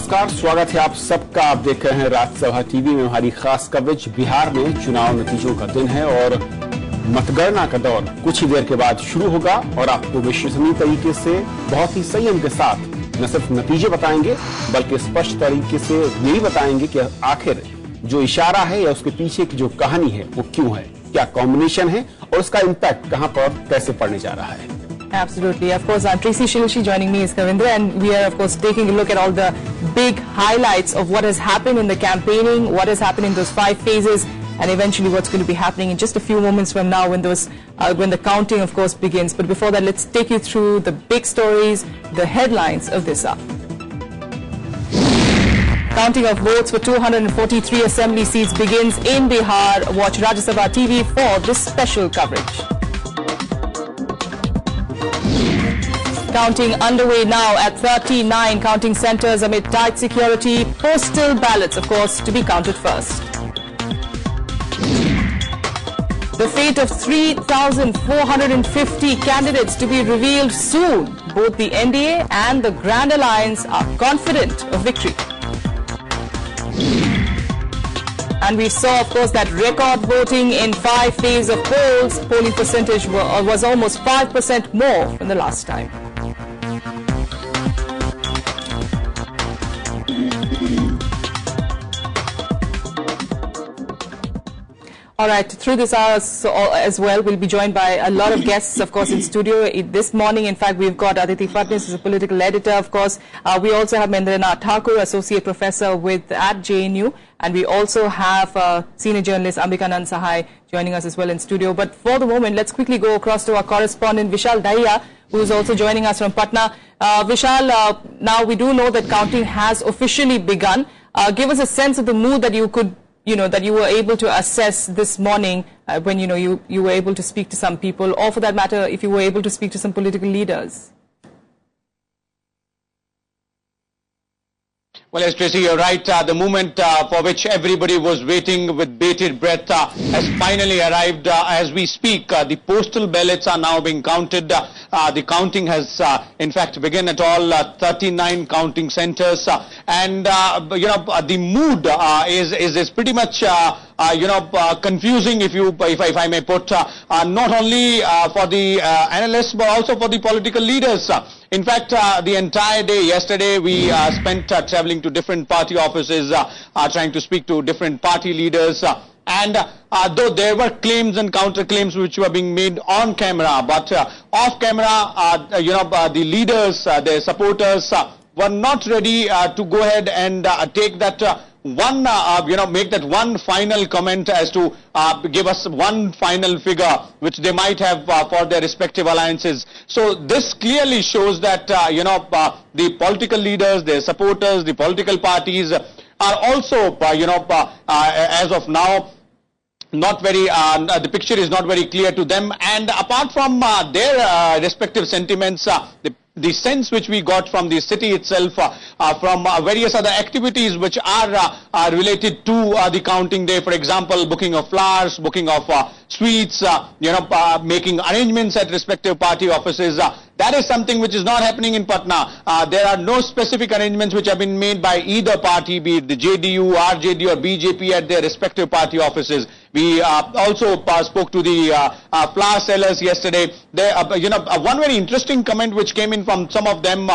नमस्कार, स्वागत है आप सबका। आप देख रहे हैं राज्यसभा टीवी में हमारी खास कवरेज। बिहार में चुनाव नतीजों का दिन है और मतगणना का दौर कुछ ही देर के बाद शुरू होगा और आपको विश्वसनीय तरीके से बहुत ही संयम के साथ न सिर्फ नतीजे बताएंगे बल्कि स्पष्ट तरीके से यही बताएंगे कि आखिर जो इशारा है या उसके पीछे की जो कहानी है वो क्यों है, क्या कॉम्बिनेशन है और उसका इम्पैक्ट कहां पर कैसे पड़ने जा रहा है। Absolutely. Of course, Tracy Shilishi joining me is Kavindra, and we are, of course, taking a look at all the big highlights of what has happened in the campaigning, what has happened in those 5 phases, and eventually what's going to be happening in just a few moments from now when the counting, of course, begins. But before that, let's take you through the big stories, the headlines of this hour. Counting of votes for 243 assembly seats begins in Bihar. Watch Rajya Sabha TV for this special coverage. Counting underway now at 39 counting centers amid tight security. Postal ballots, of course, to be counted first. The fate of 3,450 candidates to be revealed soon. Both the NDA and the Grand Alliance are confident of victory. And we saw, of course, that record voting in 5 phases of polls. Polling percentage was almost 5% more than the last time. All right, through this hour as well, we'll be joined by a lot of guests, of course, in studio. This morning, in fact, we've got Aditi Phadnis, who's a political editor, of course. We also have Mahendranath Thakur, associate professor at JNU. And we also have senior journalist Ambikanand Sahai joining us as well in studio. But for the moment, let's quickly go across to our correspondent, Vishal Dahiya, who is also joining us from Patna. Vishal, now we do know that counting has officially begun. Give us a sense of the mood that that you were able to assess this morning when you were able to speak to some people, or for that matter, if you were able to speak to some political leaders. Well, yes, Tracy, you're right. The moment for which everybody was waiting with bated breath has finally arrived. As we speak, the postal ballots are now being counted. The counting has, in fact, begun at all 39 counting centers. And, the mood is pretty much confusing, if I may put, not only for the analysts but also for the political leaders. In fact, the entire day yesterday we spent traveling to different party offices, trying to speak to different party leaders. And though there were claims and counterclaims which were being made on camera, but off camera, the leaders, their supporters were not ready to go ahead and take that make that one final comment as to give us one final figure which they might have for their respective alliances. So this clearly shows that the political leaders, their supporters, the political parties are also as of now not very the picture is not very clear to them. And apart from their respective sentiments, the sense which we got from the city itself, from various other activities which are related to the counting day, for example, booking of flowers, booking of sweets, making arrangements at respective party offices. That is something which is not happening in Patna. There are no specific arrangements which have been made by either party, be it the JDU, RJD or BJP at their respective party offices. We also spoke to the flower sellers yesterday. One very interesting comment which came in from some of them,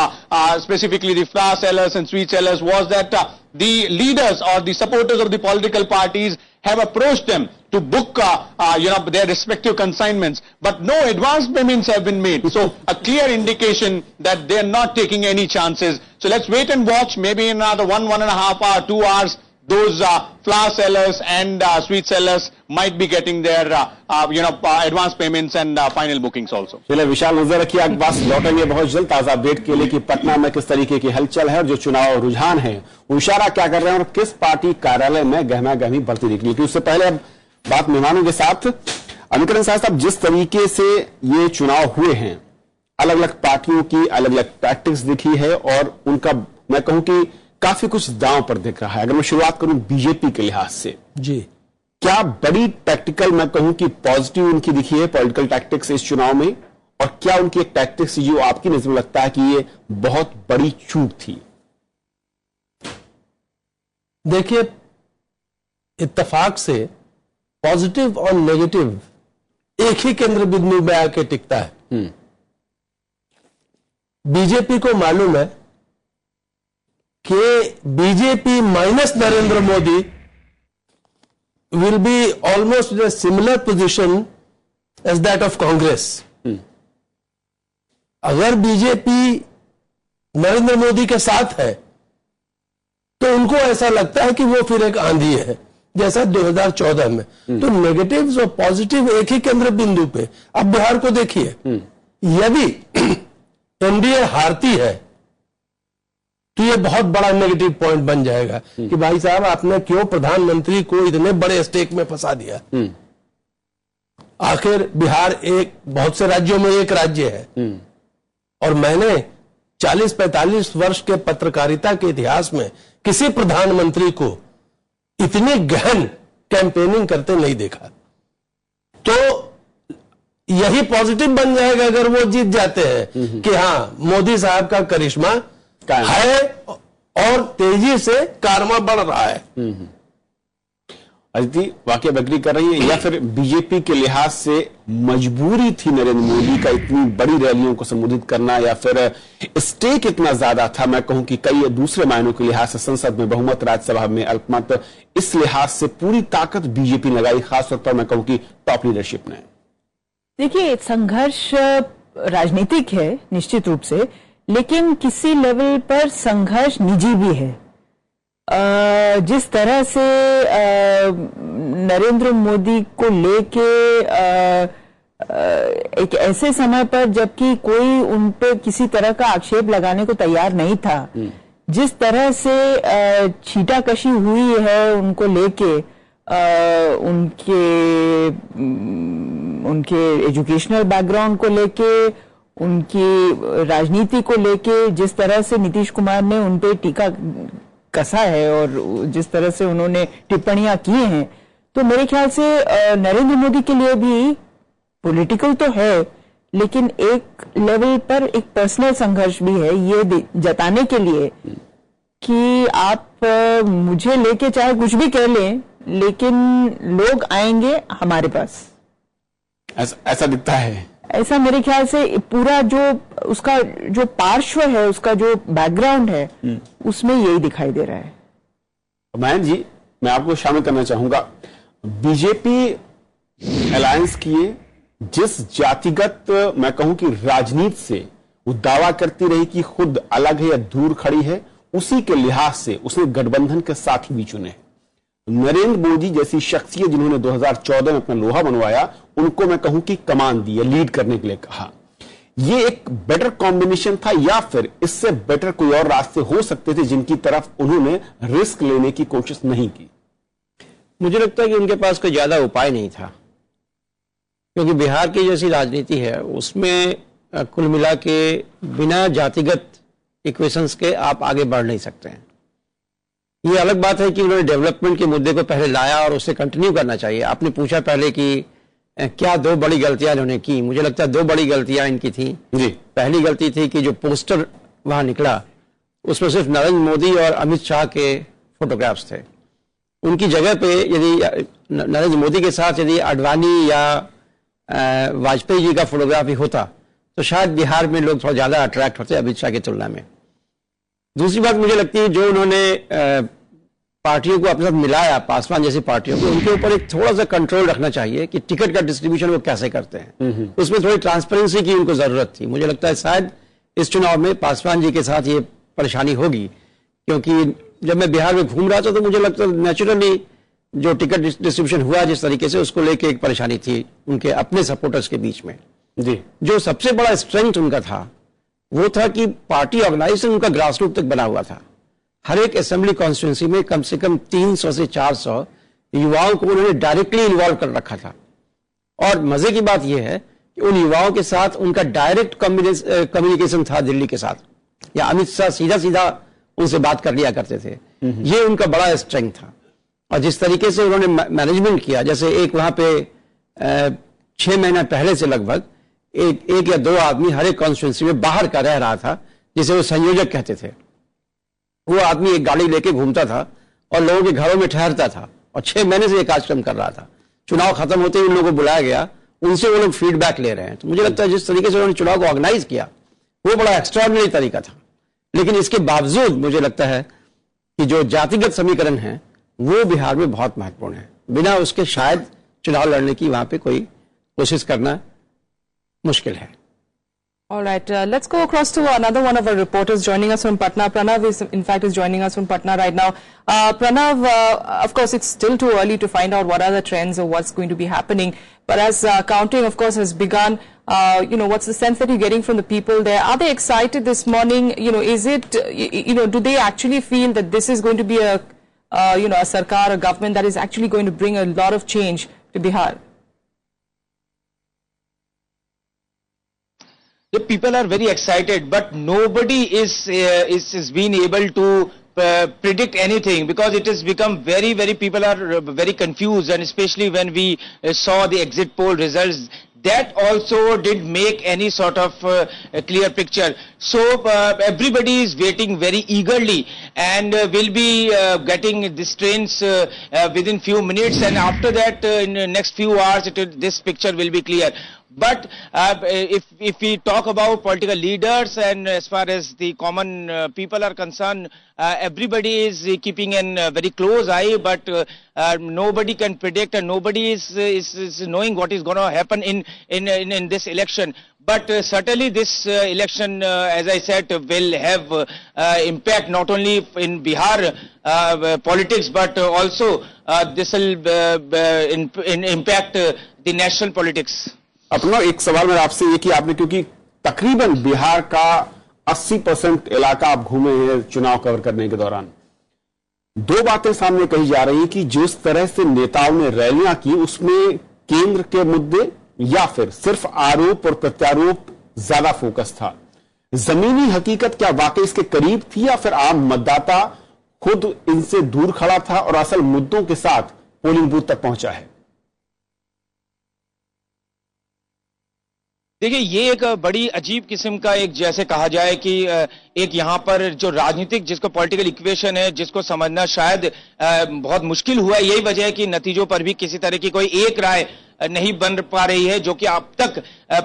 specifically the flower sellers and sweet sellers, was that the leaders or the supporters of the political parties have approached them to book their respective consignments, but no advance payments have been made. So a clear indication that they are not taking any chances. So let's wait and watch. Maybe in another 1.5 hours, 2 hours, those flower sellers and sweet sellers might be getting their advance payments and final bookings also. चलिए विशाल, नजर रखिए, आपके पास लौटेंगे बहुत जल्द ताजा update के लिए कि पटना में किस तरीके की हलचल है और जो चुनाव रुझान है वो इशारा क्या कर रहे हैं और किस पार्टी कार्यालय में गहमा गहमी बढ़ती दिख रही है। उससे पहले अब बात मेहमानों के साथ। अमिकरण साहब, जिस तरीके से ये चुनाव हुए हैं, अलग अलग पार्टियों की अलग अलग टैक्टिक्स दिखी है और उनका मैं कहूं कि काफी कुछ दांव पर दिख रहा है। अगर मैं शुरुआत करूं बीजेपी के लिहाज से, जी क्या बड़ी टैक्टिकल मैं कहूं कि पॉजिटिव उनकी दिखी है पॉलिटिकल टैक्टिक्स इस चुनाव में, और क्या उनकी एक टैक्टिक्स जो आपकी नजर में लगता है कि ये बहुत बड़ी चूक थी? देखिए, इत्तेफाक से पॉजिटिव और नेगेटिव एक ही केंद्र बिंदु में आके टिकता है। बीजेपी को मालूम है कि BJP minus Narendra Modi will be almost in a similar position as that of Congress. अगर बीजेपी नरेंद्र मोदी के साथ है तो उनको ऐसा लगता है कि वो फिर एक आंधी है, जैसा 2014 में। तो नेगेटिव्स और पॉजिटिव एक ही केंद्र बिंदु पे। अब बिहार को देखिए, यदि एनडीए हारती है तो ये बहुत बड़ा नेगेटिव पॉइंट बन जाएगा कि भाई साहब, आपने क्यों प्रधानमंत्री को इतने बड़े स्टेक में फंसा दिया। आखिर बिहार एक बहुत से राज्यों में एक राज्य है, और मैंने 40-45 वर्ष के पत्रकारिता के इतिहास में किसी प्रधानमंत्री को इतनी गहन कैंपेनिंग करते नहीं देखा। तो यही पॉजिटिव बन जाएगा अगर वो जीत जाते हैं कि हाँ, मोदी साहब का करिश्मा है और तेजी से कारवा बढ़ रहा है। अदिति, वाकई एग्री कर रही है, या फिर बीजेपी के लिहाज से मजबूरी थी नरेंद्र मोदी का इतनी बड़ी रैलियों को संबोधित करना, या फिर स्टेक इतना ज्यादा था, मैं कहूं कि कई दूसरे मायनों के लिहाज से, संसद में बहुमत, राज्यसभा में अल्पमत, इस लिहाज से पूरी ताकत बीजेपी लगाई, खासतौर पर मैं कहूं कि टॉप लीडरशिप ने। देखिए, संघर्ष राजनीतिक है निश्चित रूप से, लेकिन किसी लेवल पर संघर्ष निजी भी है। जिस तरह से नरेंद्र मोदी को लेके एक ऐसे समय पर जबकि कोई उन पे किसी तरह का आक्षेप लगाने को तैयार नहीं था, जिस तरह से छीटाकशी हुई है उनको लेके, उनके एजुकेशनल बैकग्राउंड को लेके, उनकी राजनीति को लेके, जिस तरह से नीतीश कुमार ने उन पे टीका कसा है और जिस तरह से उन्होंने टिप्पणियां की हैं, तो मेरे ख्याल से नरेंद्र मोदी के लिए भी पॉलिटिकल तो है, लेकिन एक लेवल पर एक पर्सनल संघर्ष भी है, ये जताने के लिए कि आप मुझे लेके चाहे कुछ भी कह लें, लेकिन लोग आएंगे हमारे पास। ऐसा दिखता है। ऐसा मेरे ख्याल से पूरा जो उसका जो पार्श्व है, उसका जो बैकग्राउंड है, उसमें यही दिखाई दे रहा है। मयंक जी, मैं आपको शामिल करना चाहूंगा। बीजेपी अलायंस किए, जिस जातिगत मैं कहूं कि राजनीति से वो दावा करती रही कि खुद अलग है या दूर खड़ी है, उसी के लिहाज से उसने गठबंधन के साथी भी चुने। नरेंद्र मोदी जैसी शख्सियत जिन्होंने 2014 में अपना लोहा बनवाया, उनको मैं कहूं कि कमान दी, लीड करने के लिए कहा। ये एक बेटर कॉम्बिनेशन था, या फिर इससे बेटर कोई और रास्ते हो सकते थे जिनकी तरफ उन्होंने रिस्क लेने की कोशिश नहीं की? मुझे लगता है कि उनके पास कोई ज्यादा उपाय नहीं था, क्योंकि बिहार की जैसी राजनीति है उसमें कुल मिला के बिना जातिगत इक्वेशंस के आप आगे बढ़ नहीं सकते हैं। ये अलग बात है कि उन्होंने डेवलपमेंट के मुद्दे को पहले लाया और उससे कंटिन्यू करना चाहिए। आपने पूछा पहले कि क्या दो बड़ी गलतियां इन्होंने की। मुझे लगता है दो बड़ी गलतियां इनकी थी जी। पहली गलती थी कि जो पोस्टर वहां निकला उसमें सिर्फ नरेंद्र मोदी और अमित शाह के फोटोग्राफ्स थे। उनकी जगह पे यदि नरेंद्र मोदी के साथ यदि आडवाणी या वाजपेयी जी का फोटोग्राफ होता तो शायद बिहार में लोग थोड़ा ज्यादा अट्रैक्ट होते अमित शाह की तुलना में। दूसरी बात मुझे लगती है जो उन्होंने पार्टियों को अपने साथ मिलाया, पासवान जैसी पार्टियों को, उनके ऊपर एक थोड़ा सा कंट्रोल रखना चाहिए कि टिकट का डिस्ट्रीब्यूशन वो कैसे करते हैं। उसमें थोड़ी ट्रांसपेरेंसी की उनको जरूरत थी। मुझे लगता है शायद इस चुनाव में पासवान जी के साथ ये परेशानी होगी, क्योंकि जब मैं बिहार में घूम रहा था तो मुझे लगता है नेचुरली जो टिकट डिस्ट्रीब्यूशन हुआ जिस तरीके से, उसको लेके एक परेशानी थी उनके अपने सपोर्टर्स के बीच में जी। जो सबसे बड़ा स्ट्रेंथ उनका था वो था कि पार्टी ऑर्गेनाइजेशन उनका ग्रास रूट तक बना हुआ था। हर एक असेंबली कॉन्स्टिट्यूंसी में कम से कम 300 से 400 युवाओं को उन्होंने डायरेक्टली इन्वॉल्व कर रखा था। और मजे की बात यह है कि उन युवाओं के साथ उनका डायरेक्ट कम्युनिकेशन था दिल्ली के साथ, या अमित शाह सीधा सीधा उनसे बात कर लिया करते थे। ये उनका बड़ा स्ट्रेंथ था। और जिस तरीके से उन्होंने मैनेजमेंट किया, जैसे एक वहां पे 6 महीना पहले से लगभग एक या दो आदमी हर एक कॉन्स्टिट्यूंसी में बाहर का रह रहा था, जिसे वो संयोजक कहते थे। वो आदमी एक गाड़ी लेके घूमता था और लोगों के घरों में ठहरता था और 6 महीने से ये कार्यक्रम कर रहा था। चुनाव खत्म होते ही उन लोगों को बुलाया गया, उनसे वो लोग फीडबैक ले रहे हैं। तो मुझे लगता है जिस तरीके से उन्होंने चुनाव को ऑर्गेनाइज किया वो बड़ा एक्स्ट्राऑर्डिनरी तरीका था। लेकिन इसके बावजूद मुझे लगता है कि जो जातिगत समीकरण है वो बिहार में बहुत महत्वपूर्ण है। बिना उसके शायद चुनाव लड़ने की वहां पे कोई कोशिश करना मुश्किल है। All right, let's go across to another one of our reporters joining us from Patna. Pranav is joining us from Patna right now. Pranav, of course, it's still too early to find out what are the trends or what's going to be happening. But as counting, of course, has begun, what's the sense that you're getting from the people there? Are they excited this morning? Is it, do they actually feel that this is going to be a sarkar, a government that is actually going to bring a lot of change to Bihar? The people are very excited, but nobody is being able to predict anything, because it has become very, people are very confused, and especially when we saw the exit poll results, that also didn't make any sort of a clear picture. So everybody is waiting very eagerly, and will be getting these trains within few minutes, and after that in the next few hours this picture will be clear. But if we talk about political leaders and as far as the common people are concerned, everybody is keeping a very close eye, but nobody can predict, and nobody is knowing what is going to happen in this election. But certainly this election, as I said, will have impact not only in Bihar politics, but also this will impact the national politics. अपना एक सवाल मेरा आपसे ये कि आपने, क्योंकि तकरीबन बिहार का 80% इलाका आप घूमे हैं चुनाव कवर करने के दौरान, दो बातें सामने कही जा रही हैं कि जिस तरह से नेताओं ने रैलियां की उसमें केंद्र के मुद्दे या फिर सिर्फ आरोप और प्रत्यारोप ज्यादा फोकस था। जमीनी हकीकत क्या वाकई इसके करीब थी, या फिर आम मतदाता खुद इनसे दूर खड़ा था और असल मुद्दों के साथ पोलिंग बूथ तक पहुंचा है? देखिए, ये एक बड़ी अजीब किस्म का एक, जैसे कहा जाए कि एक यहाँ पर जो राजनीतिक जिसको पॉलिटिकल इक्वेशन है, जिसको समझना शायद बहुत मुश्किल हुआ। यही वजह है कि नतीजों पर भी किसी तरह की कोई एक राय नहीं बन पा रही है, जो कि अब तक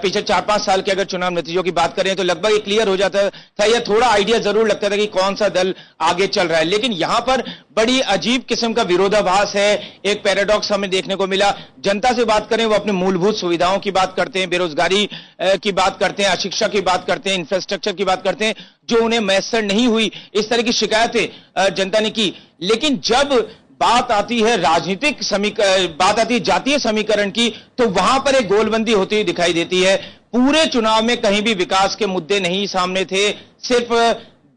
पिछले 4-5 साल के अगर चुनाव नतीजों की बात करें तो लगभग ये क्लियर हो जाता था, या थोड़ा आइडिया जरूर लगता था कि कौन सा दल आगे चल रहा है। लेकिन यहां पर बड़ी अजीब किस्म का विरोधाभास है, एक पैराडॉक्स हमें देखने को मिला। जनता से बात करें, वो अपने मूलभूत सुविधाओं की बात करते हैं, बेरोजगारी की बात करते हैं, अशिक्षा की बात करते हैं, इंफ्रास्ट्रक्चर की बात करते हैं, जो उन्हें मैसर नहीं हुई, इस तरह की शिकायतें जनता ने की। लेकिन जब बात आती है राजनीतिक बात आती है जातीय समीकरण की, तो वहां पर एक गोलबंदी होती हुई दिखाई देती है। पूरे चुनाव में कहीं भी विकास के मुद्दे नहीं सामने थे, सिर्फ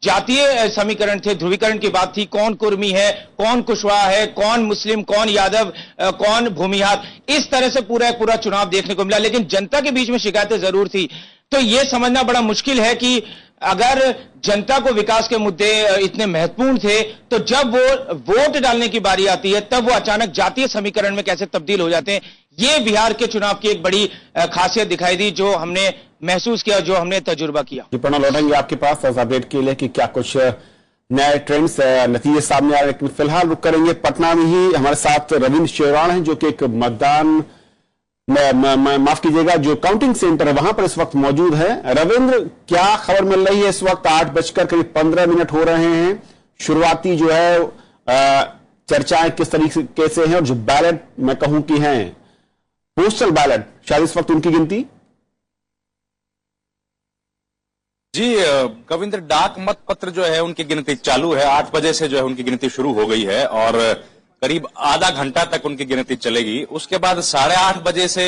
जातीय समीकरण थे, ध्रुवीकरण की बात थी। कौन कुर्मी है, कौन कुशवाहा है, कौन मुस्लिम, कौन यादव, कौन भूमिहार, इस तरह से पूरा चुनाव देखने को मिला। लेकिन जनता के बीच में शिकायतें जरूर थी। तो यह समझना बड़ा मुश्किल है कि अगर जनता को विकास के मुद्दे इतने महत्वपूर्ण थे, तो जब वो वोट डालने की बारी आती है तब वो अचानक जातीय समीकरण में कैसे तब्दील हो जाते हैं। ये बिहार के चुनाव की एक बड़ी खासियत दिखाई दी, जो हमने महसूस किया, जो हमने तजुर्बा किया। प्रणव, लौटेंगे आपके पास अपडेट के लिए कि क्या कुछ नए ट्रेंड्स नतीजे सामने आ रहे हैं। लेकिन फिलहाल रुक करेंगे पटना में ही। हमारे साथ रविंद्र शेरान हैं, जो कि एक मतदान माफ कीजिएगा, जो काउंटिंग सेंटर है वहां पर इस वक्त मौजूद है। रविंद्र, क्या खबर मिल रही है? इस वक्त 8:15 हो रहे हैं। शुरुआती जो है चर्चाएं किस तरीके से हैं, और जो बैलेट मैं कहूं कि हैं पोस्टल बैलेट, शायद इस वक्त उनकी गिनती? जी कविंद्र, डाक मत पत्र जो है उनकी गिनती चालू है। 8 बजे से जो है उनकी गिनती शुरू हो गई है और करीब आधा घंटा तक उनकी गिनती चलेगी। उसके बाद 8:30 बजे से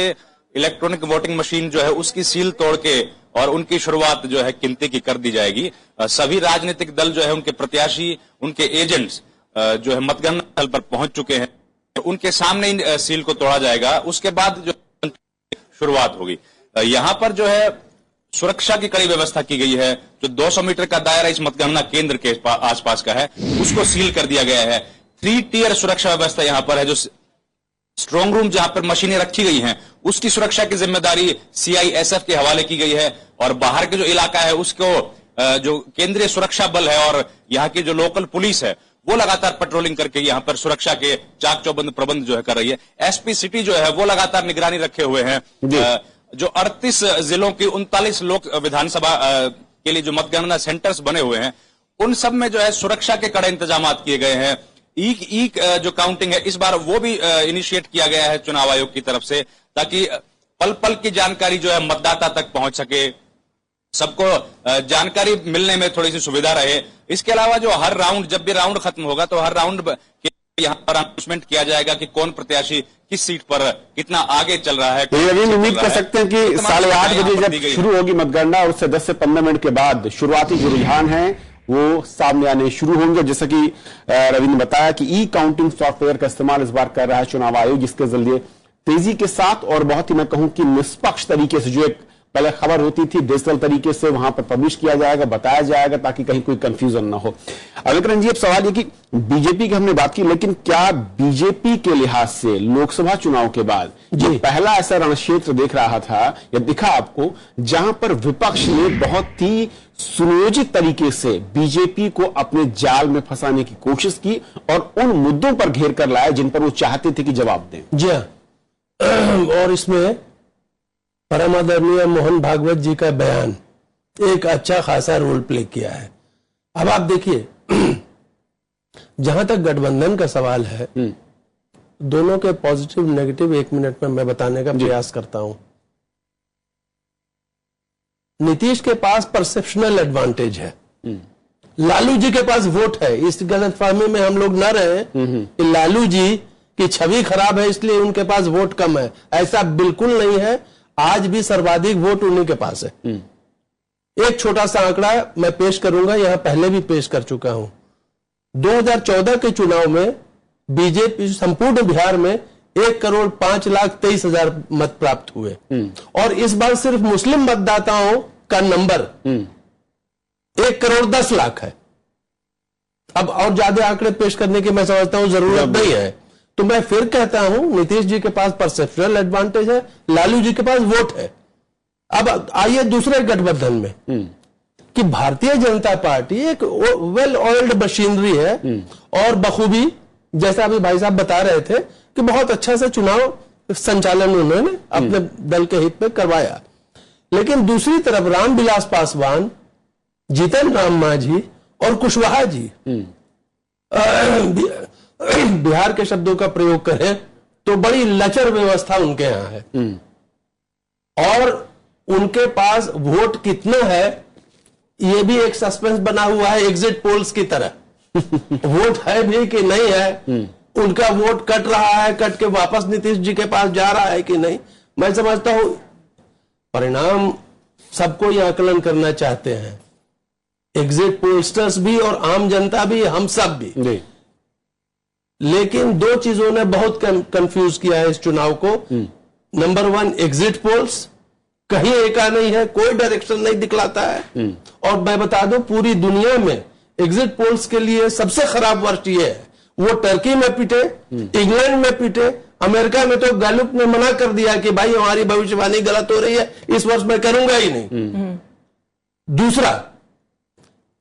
इलेक्ट्रॉनिक वोटिंग मशीन जो है उसकी सील तोड़ के और उनकी शुरुआत जो है गिनती की कर दी जाएगी। सभी राजनीतिक दल जो है उनके प्रत्याशी, उनके एजेंट्स जो है मतगणना स्थल पर पहुंच चुके हैं, उनके सामने इन सील को तोड़ा जाएगा। उसके बाद जो शुरुआत होगी। यहां पर जो है सुरक्षा की कड़ी व्यवस्था की गई है। जो 200 मीटर का दायरा इस मतगणना केंद्र के आसपास का है, उसको सील कर दिया गया है। 3 टियर सुरक्षा व्यवस्था यहां पर है। जो स्ट्रांग रूम जहां पर मशीनें रखी गई हैं, उसकी सुरक्षा की जिम्मेदारी CISF के हवाले की गई है, और बाहर के जो इलाका है उसको जो केंद्रीय सुरक्षा बल है और यहाँ की जो लोकल पुलिस है वो लगातार पेट्रोलिंग करके यहाँ पर सुरक्षा के चाक चौबंद प्रबंध जो है कर रही है। एसपी सिटी जो है वो लगातार निगरानी रखे हुए हैं। जो 38 जिलों की 39 लोक विधानसभा के लिए जो मतगणना सेंटर्स बने हुए हैं, उन सब में जो है सुरक्षा के कड़े इंतजाम किए गए हैं। ई जो काउंटिंग है इस बार वो भी इनिशिएट किया गया है चुनाव आयोग की तरफ से, ताकि पल पल की जानकारी जो है मतदाता तक पहुंच सके, सबको जानकारी मिलने में थोड़ी सी सुविधा रहे। इसके अलावा जो हर राउंड, जब भी राउंड खत्म होगा तो हर राउंड के यहाँ पर अनाउंसमेंट किया जाएगा कि कौन प्रत्याशी किस सीट पर कितना आगे चल रहा है। उम्मीद कर सकते हैं कि 8:30 बजे जब शुरू होगी मतगणना, उससे 10 से 15 मिनट के बाद शुरुआती जो रुझान है वो सामने आने शुरू होंगे। जैसा कि रवि ने बताया कि ई काउंटिंग सॉफ्टवेयर का इस्तेमाल इस बार कर रहा है चुनाव आयोग, जिसके जरिए तेजी के साथ और बहुत ही मैं कहूं कि निष्पक्ष तरीके से, जो एक पहले खबर होती थी डिजिटल तरीके से वहां पर पब्लिश किया जाएगा, बताया जाएगा, ताकि कहीं कोई कंफ्यूजन ना हो। अविकरण जी, अब सवाल ये कि बीजेपी की हमने बात की, लेकिन क्या बीजेपी के लिहाज से लोकसभा चुनाव के बाद जो पहला ऐसा रणक्षेत्र देख रहा था या दिखा आपको, जहां पर विपक्ष ने बहुत ही सुनियोजित तरीके से बीजेपी को अपने जाल में फंसाने की कोशिश की और उन मुद्दों पर घेर कर लाया जिन पर वो चाहते थे कि जवाब दें? जी हाँ, और इसमें परम आदरणीय मोहन भागवत जी का बयान एक अच्छा खासा रोल प्ले किया है। अब आप देखिए, जहां तक गठबंधन का सवाल है, दोनों के पॉजिटिव नेगेटिव 1 मिनट में मैं बताने का प्रयास करता हूं। नीतीश के पास परसेप्शनल एडवांटेज है, लालू जी के पास वोट है। इस गलतफहमी में हम लोग न रहे कि लालू जी की छवि खराब है इसलिए उनके पास वोट कम है, ऐसा बिल्कुल नहीं है। आज भी सर्वाधिक वोट उन्हीं के पास है। एक छोटा सा आंकड़ा मैं पेश करूंगा, यहां पहले भी पेश कर चुका हूं। 2014 के चुनाव में बीजेपी संपूर्ण बिहार में 1,05,23,000 मत प्राप्त हुए, और इस बार सिर्फ मुस्लिम मतदाताओं का नंबर 1,10,00,000 है। अब और ज्यादा आंकड़े पेश करने की मैं समझता हूं जरूरत नहीं है। तो मैं फिर कहता हूं, नीतीश जी के पास परसेप्शनल एडवांटेज है, लालू जी के पास वोट है। अब आइए दूसरे गठबंधन में कि भारतीय जनता पार्टी एक वेल ऑयल्ड मशीनरी है और बखूबी, जैसा अभी भाई साहब बता रहे थे, कि बहुत अच्छा से चुनाव संचालन उन्होंने अपने दल के हित में करवाया। लेकिन दूसरी तरफ रामविलास पासवान, जीतन राम मांझी और कुशवाहा जी, बिहार के शब्दों का प्रयोग करें तो बड़ी लचर व्यवस्था उनके यहां है, और उनके पास वोट कितना है ये भी एक सस्पेंस बना हुआ है एग्जिट पोल्स की तरह। वोट है भी कि नहीं है, उनका वोट कट रहा है, कट के वापस नीतीश जी के पास जा रहा है कि नहीं। मैं समझता हूं परिणाम सबको ये आकलन करना चाहते हैं, एग्जिट पोलस्टर्स भी और आम जनता भी, हम सब भी। लेकिन दो चीजों ने बहुत कंफ्यूज किया है इस चुनाव को। नंबर 1, एग्जिट पोल्स कहीं एका नहीं है, कोई डायरेक्शन नहीं दिखलाता है। और मैं बता दूं, पूरी दुनिया में एग्जिट पोल्स के लिए सबसे खराब वर्ष ये है, वो टर्की में पिटे, इंग्लैंड में पिटे, अमेरिका में तो गैलुप ने मना कर दिया कि भाई हमारी भविष्यवाणी गलत हो रही है, इस वर्ष मैं करूंगा ही नहीं। दूसरा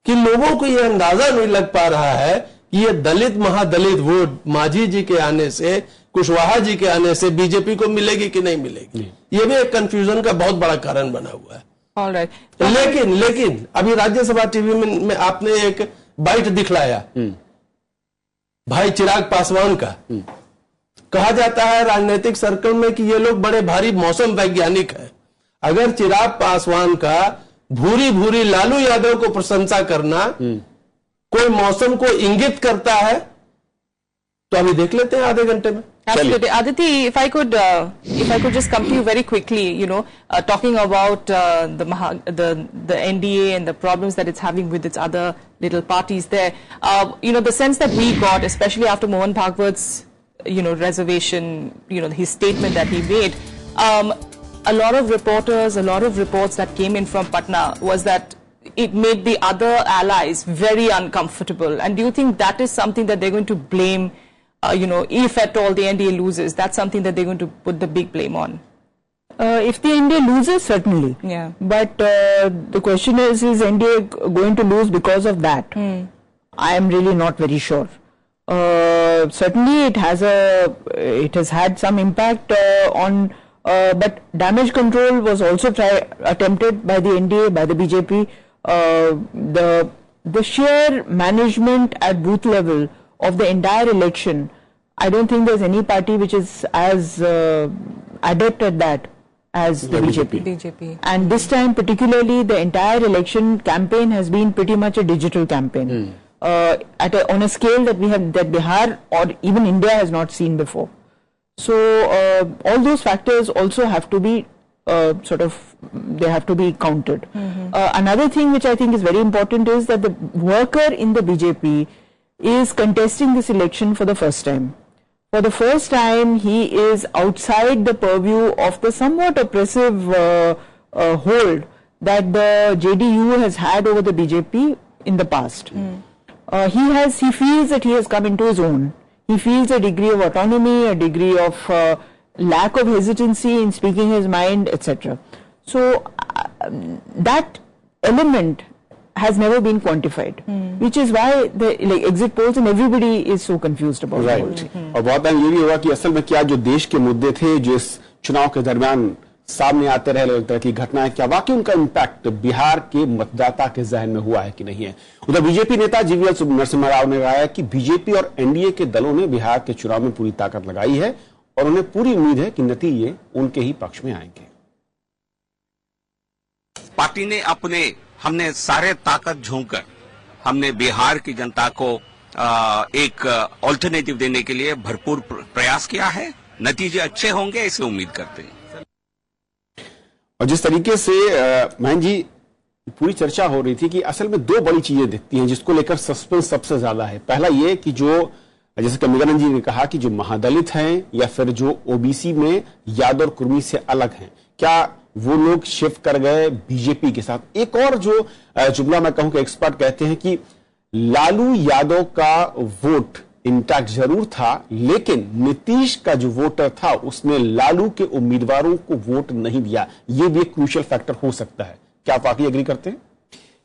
कि लोगों को यह अंदाजा नहीं लग पा रहा है कि ये दलित महादलित वोट मांझी जी के आने से, कुशवाहा जी के आने से बीजेपी को मिलेगी कि नहीं मिलेगी। ये भी एक कंफ्यूजन का बहुत बड़ा कारण बना हुआ है। लेकिन अभी राज्यसभा टीवी में आपने एक बाइट दिखलाया भाई चिराग पासवान का। कहा जाता है राजनीतिक सर्कल में कि ये लोग बड़े भारी मौसम वैज्ञानिक हैं। अगर चिराग पासवान का भूरी भूरी लालू यादव को प्रशंसा करना कोई मौसम को इंगित करता है तो अभी देख लेते हैं आधे घंटे में। Absolutely. Aditi, if I could just come to you very quickly, talking about the NDA and the problems that it's having with its other little parties there. The sense that we got, especially after Mohan Bhagwat's, reservation, his statement that he made, a lot of reporters, a lot of reports that came in from Patna was that it made the other allies very uncomfortable. And do you think that is something that they're going to blame? If at all the NDA loses, that's something that they're going to put the big blame on. If the NDA loses, certainly. Yeah. But the question is NDA going to lose because of that? I am really not very sure. Certainly it has had some impact on, but damage control was also attempted by the NDA, by the BJP. The sheer management at booth level of the entire election, I don't think there's any party which is as adept at that as the BJP. And this time particularly, the entire election campaign has been pretty much a digital campaign. On a scale that Bihar or even India has not seen before. So all those factors also have to be they have to be counted. Another thing which I think is very important is that the worker in the BJP is contesting this election for the first time. For the first time, he is outside the purview of the somewhat oppressive hold that the JDU has had over the BJP in the past. He feels that he has come into his own. He feels a degree of autonomy, a degree of lack of hesitancy in speaking his mind, etc. So that element has never been quantified, which is why the exit polls and everybody is so confused about it. और बहुत time ये भी हुआ कि असल में क्या जो देश के मुद्दे थे जो इस चुनाव के दरमियान सामने आते रहे, अलग तरह की घटनाएं, क्या वाकई उनका इम्पैक्ट बिहार के मतदाता के जहन में हुआ है कि नहीं है। उधर बीजेपी नेता जीवीएल नरसिम्हा राव ने कहा है कि बीजेपी और एनडीए के दलों ने बिहार के चुनाव में पूरी ताकत लगाई है और उन्हें पूरी उम्मीद है कि नतीजे उनके ही पक्ष में आएंगे। पार्टी ने हमने सारे ताकत झोंककर हमने बिहार की जनता को एक ऑल्टरनेटिव देने के लिए भरपूर प्रयास किया है। नतीजे अच्छे होंगे इसे उम्मीद करते हैं। और जिस तरीके से महन जी पूरी चर्चा हो रही थी कि असल में दो बड़ी चीजें दिखती हैं जिसको लेकर सस्पेंस सबसे ज्यादा है। पहला ये कि जो जैसे कमिगनन जी ने कहा कि जो महादलित हैं या फिर जो ओबीसी में यादव और कुर्मी से अलग हैं, क्या वो लोग शिफ्ट कर गए बीजेपी के साथ। एक और जो जुमला मैं कहूं कि एक्सपर्ट कहते हैं कि लालू यादव का वोट इंटैक्ट जरूर था, लेकिन नीतीश का जो वोटर था उसने लालू के उम्मीदवारों को वोट नहीं दिया। ये भी एक क्रूशियल फैक्टर हो सकता है। क्या आप वाकई एग्री करते हैं?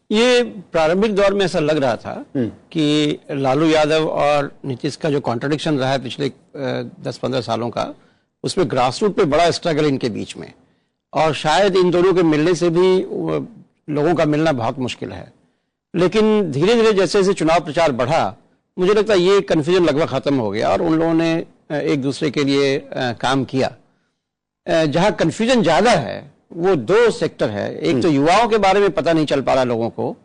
ये प्रारंभिक दौर में ऐसा लग रहा था कि लालू यादव और नीतीश का जो कॉन्ट्रडिक्शन रहा है पिछले 10-15 सालों का, उसमें ग्रासरूट पे बड़ा स्ट्रगल इनके बीच में, और शायद इन दोनों के मिलने से भी लोगों का मिलना बहुत मुश्किल है। लेकिन धीरे धीरे जैसे जैसे चुनाव प्रचार बढ़ा, मुझे लगता है ये कन्फ्यूजन लगभग खत्म हो गया और उन लोगों ने एक दूसरे के लिए काम किया। जहां कन्फ्यूजन ज्यादा है वो दो सेक्टर है। एक तो युवाओं के बारे में पता नहीं चल पा रहा लोगों को।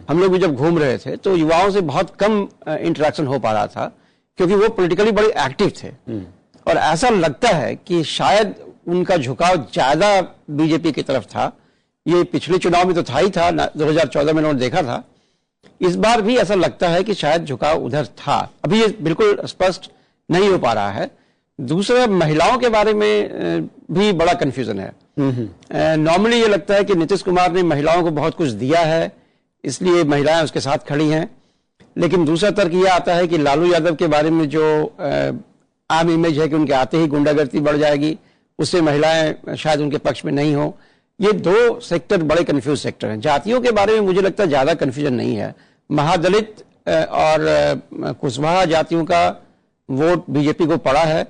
हम लोग भी जब घूम रहे थे तो युवाओं से बहुत कम इंटरेक्शन हो पा रहा था क्योंकि वो पॉलिटिकली बड़े एक्टिव थे, और ऐसा लगता है कि शायद उनका झुकाव ज्यादा बीजेपी की तरफ था। ये पिछले चुनाव में तो था ही था, 2014 में उन्होंने देखा था। इस बार भी ऐसा लगता है कि शायद झुकाव उधर था। अभी ये बिल्कुल स्पष्ट नहीं हो पा रहा है। दूसरा, महिलाओं के बारे में भी बड़ा कंफ्यूजन है। नॉर्मली ये लगता है कि नीतीश कुमार ने महिलाओं को बहुत कुछ दिया है, इसलिए महिलाएं उसके साथ खड़ी हैं। लेकिन दूसरा तर्क यह आता है कि लालू यादव के बारे में जो आम इमेज है कि उनके आते ही गुंडागर्दी बढ़ जाएगी, उससे महिलाएं शायद उनके पक्ष में नहीं हो। ये दो सेक्टर बड़े कंफ्यूज सेक्टर हैं। जातियों के बारे में मुझे लगता है ज्यादा कंफ्यूजन नहीं है। महादलित और कुशवाहा जातियों का वोट बीजेपी को पड़ा है।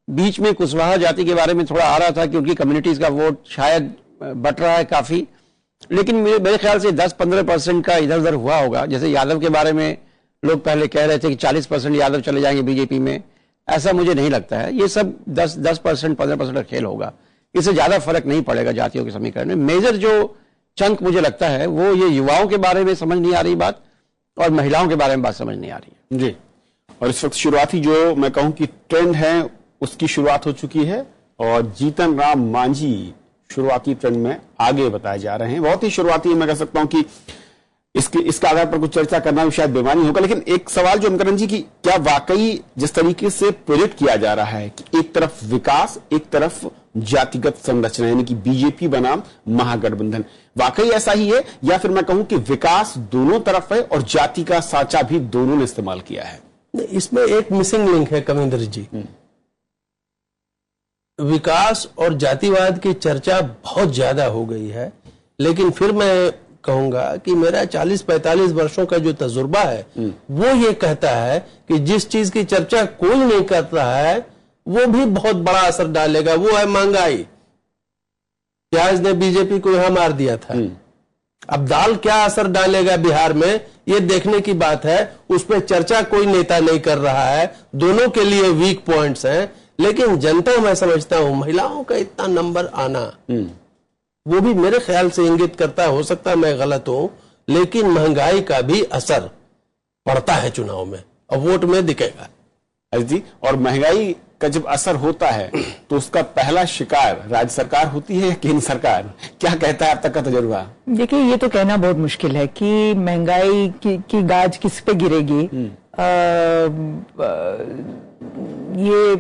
बीच में कुशवाहा जाति के बारे में थोड़ा आ रहा था कि उनकी कम्युनिटीज का वोट शायद बट रहा है काफी, लेकिन मेरे ख्याल से 10-15% का इधर उधर हुआ होगा। जैसे यादव के बारे में लोग पहले कह रहे थे कि 40% यादव चले जाएंगे बीजेपी में, ऐसा मुझे नहीं लगता है। ये सब 10%, 15% का खेल होगा। इससे ज्यादा फर्क नहीं पड़ेगा जातियों के समीकरण में। मेजर जो चंक मुझे लगता है वो ये युवाओं के बारे में समझ नहीं आ रही बात, और महिलाओं के बारे में बात समझ नहीं आ रही है। जी, और इस वक्त शुरुआती जो मैं कहूं कि ट्रेंड है उसकी शुरुआत हो चुकी है, और जीतन राम मांझी शुरुआती ट्रेंड में आगे बताए जा रहे हैं। बहुत ही शुरुआती मैं कह सकता हूं कि इसके आधार पर कुछ चर्चा करना भी शायद बेमानी होगा। लेकिन एक सवाल जो करण जी की, क्या वाकई जिस तरीके से प्रेरित किया जा रहा है कि एक तरफ विकास, एक तरफ जातिगत संरचना, यानी कि बीजेपी बनाम महागठबंधन, वाकई ऐसा ही है, या फिर मैं कहूं कि विकास दोनों तरफ है और जाति का साचा भी दोनों ने इस्तेमाल किया है? इसमें एक मिसिंग लिंक है कविंदर जी। विकास और जातिवाद की चर्चा बहुत ज्यादा हो गई है, लेकिन फिर मैं कहूंगा कि मेरा 40-45 वर्षों का जो तजुर्बा है वो ये कहता है कि जिस चीज की चर्चा कोई नहीं करता है वो भी बहुत बड़ा असर डालेगा, वो है महंगाई। प्याज ने बीजेपी को यहां मार दिया था। अब दाल क्या असर डालेगा बिहार में, ये देखने की बात है। उस पर चर्चा कोई नेता नहीं कर रहा है। दोनों के लिए वीक पॉइंट्स हैं, लेकिन जनता, मैं समझता हूं महिलाओं का इतना नंबर आना वो भी मेरे ख्याल से इंगित करता है, हो सकता है मैं गलत हूं, लेकिन महंगाई का भी असर पड़ता है चुनाव में और वोट में दिखेगा। जी, और महंगाई का जब असर होता है तो उसका पहला शिकार राज्य सरकार होती है या केंद्र सरकार? क्या कहता है अब तक का तजुर्बा? देखिए, ये तो कहना बहुत मुश्किल है कि महंगाई की गाज किस पे गिरेगी। ये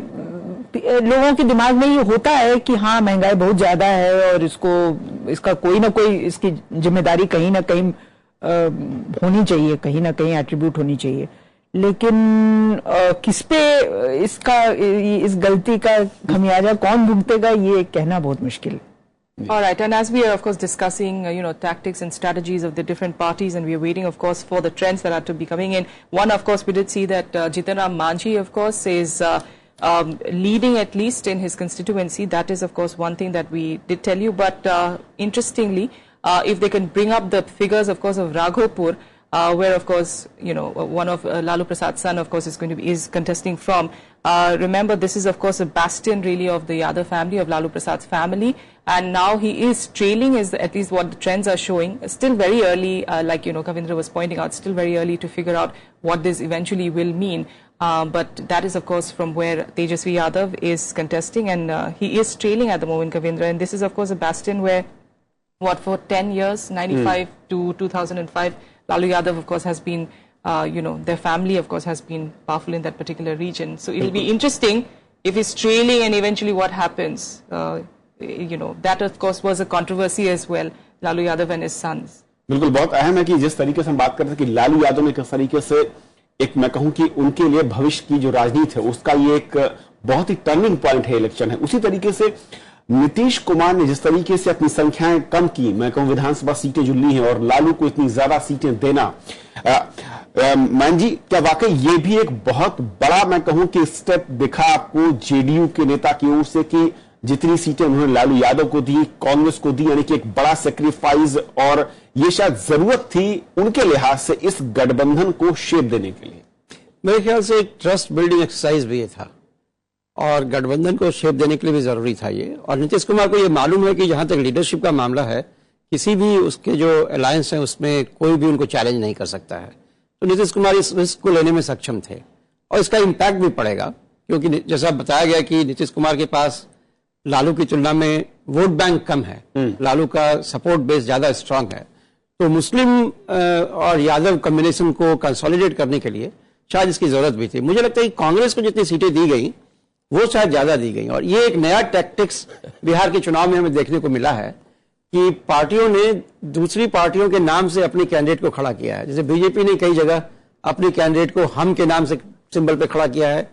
लोगों के दिमाग में ये होता है कि हाँ महंगाई बहुत ज्यादा है और इसका कोई ना कोई इसकी जिम्मेदारी कहीं ना कहीं होनी चाहिए, कहीं ना कहीं एट्रीब्यूट होनी चाहिए, लेकिन किस पे इस गलती का खमियाजा कौन भुगतेगा ये कहना बहुत मुश्किल है। All right, and as we are, of course, discussing, tactics and strategies of the different parties, and we are waiting, of course, for the trends that are to be coming in. One, of course, we did see that Jitan Ram Manjhi, of course, is leading at least in his constituency. That is, of course, one thing that we did tell you. But interestingly, if they can bring up the figures, of course, of Raghopur, where, of course, one of Lalu Prasad's son, of course, is contesting from. Remember, this is, of course, a bastion, really, of the Yadav family, of Lalu Prasad's family. And now he is trailing, is at least what the trends are showing. Still very early, like, Kavindra was pointing out, still very early to figure out what this eventually will mean. But that is, of course, from where Tejasvi Yadav is contesting, and he is trailing at the moment, Kavindra. And this is, of course, a bastion where, for 10 years, 95 to 2005, Lalu Yadav, of course, has been, their family, of course, has been powerful in that particular region. So it'll be interesting if he's trailing and eventually what happens. That, of course, was a controversy as well, Lalu Yadav and his sons. बिल्कुल, बहुत अहम है कि जिस तरीके से हम बात करते हैं कि लालू यादव ने किस तरीके से मैं कहूं कि उनके लिए भविष्य की जो राजनीति है उसका ये एक बहुत ही टर्निंग पॉइंट है इलेक्शन है। उसी तरीके से नीतीश कुमार ने जिस तरीके से अपनी संख्याएं कम की, मैं कहूं विधानसभा सीटें जो ली हैं, और लालू को इतनी ज्यादा सीटें देना, मान जी, क्या वाकई ये भी एक बहुत बड़ा, मैं कहूं कि स्टेप दिखा आपको जेडीयू के नेता की ओर से कि जितनी सीटें उन्होंने लालू यादव को दी, कांग्रेस को दी, यानी कि एक बड़ा सेक्रीफाइस, और ये शायद जरूरत थी उनके लिहाज से इस गठबंधन को शेप देने के लिए? मेरे ख्याल से एक ट्रस्ट बिल्डिंग एक्सरसाइज भी ये था और गठबंधन को शेप देने के लिए भी जरूरी था ये। और नीतीश कुमार को ये मालूम है कि जहां तक लीडरशिप का मामला है, किसी भी उसके जो अलायंस है उसमें कोई भी उनको चैलेंज नहीं कर सकता है। तो नीतीश कुमार इस रिस्क को लेने में सक्षम थे और इसका इम्पैक्ट भी पड़ेगा, क्योंकि जैसा बताया गया कि नीतीश कुमार के पास लालू की तुलना में वोट बैंक कम है, लालू का सपोर्ट बेस ज्यादा स्ट्रांग है। तो मुस्लिम और यादव कॉम्बिनेशन को कंसोलिडेट करने के लिए शायद इसकी जरूरत भी थी। मुझे लगता है कि कांग्रेस को जितनी सीटें दी गई वो शायद ज्यादा दी गई, और ये एक नया टैक्टिक्स बिहार के चुनाव में हमें देखने को मिला है कि पार्टियों ने दूसरी पार्टियों के नाम से अपने कैंडिडेट को खड़ा किया है। जैसे बीजेपी ने कई जगह अपने कैंडिडेट को हम के नाम से सिंबल पे खड़ा किया है,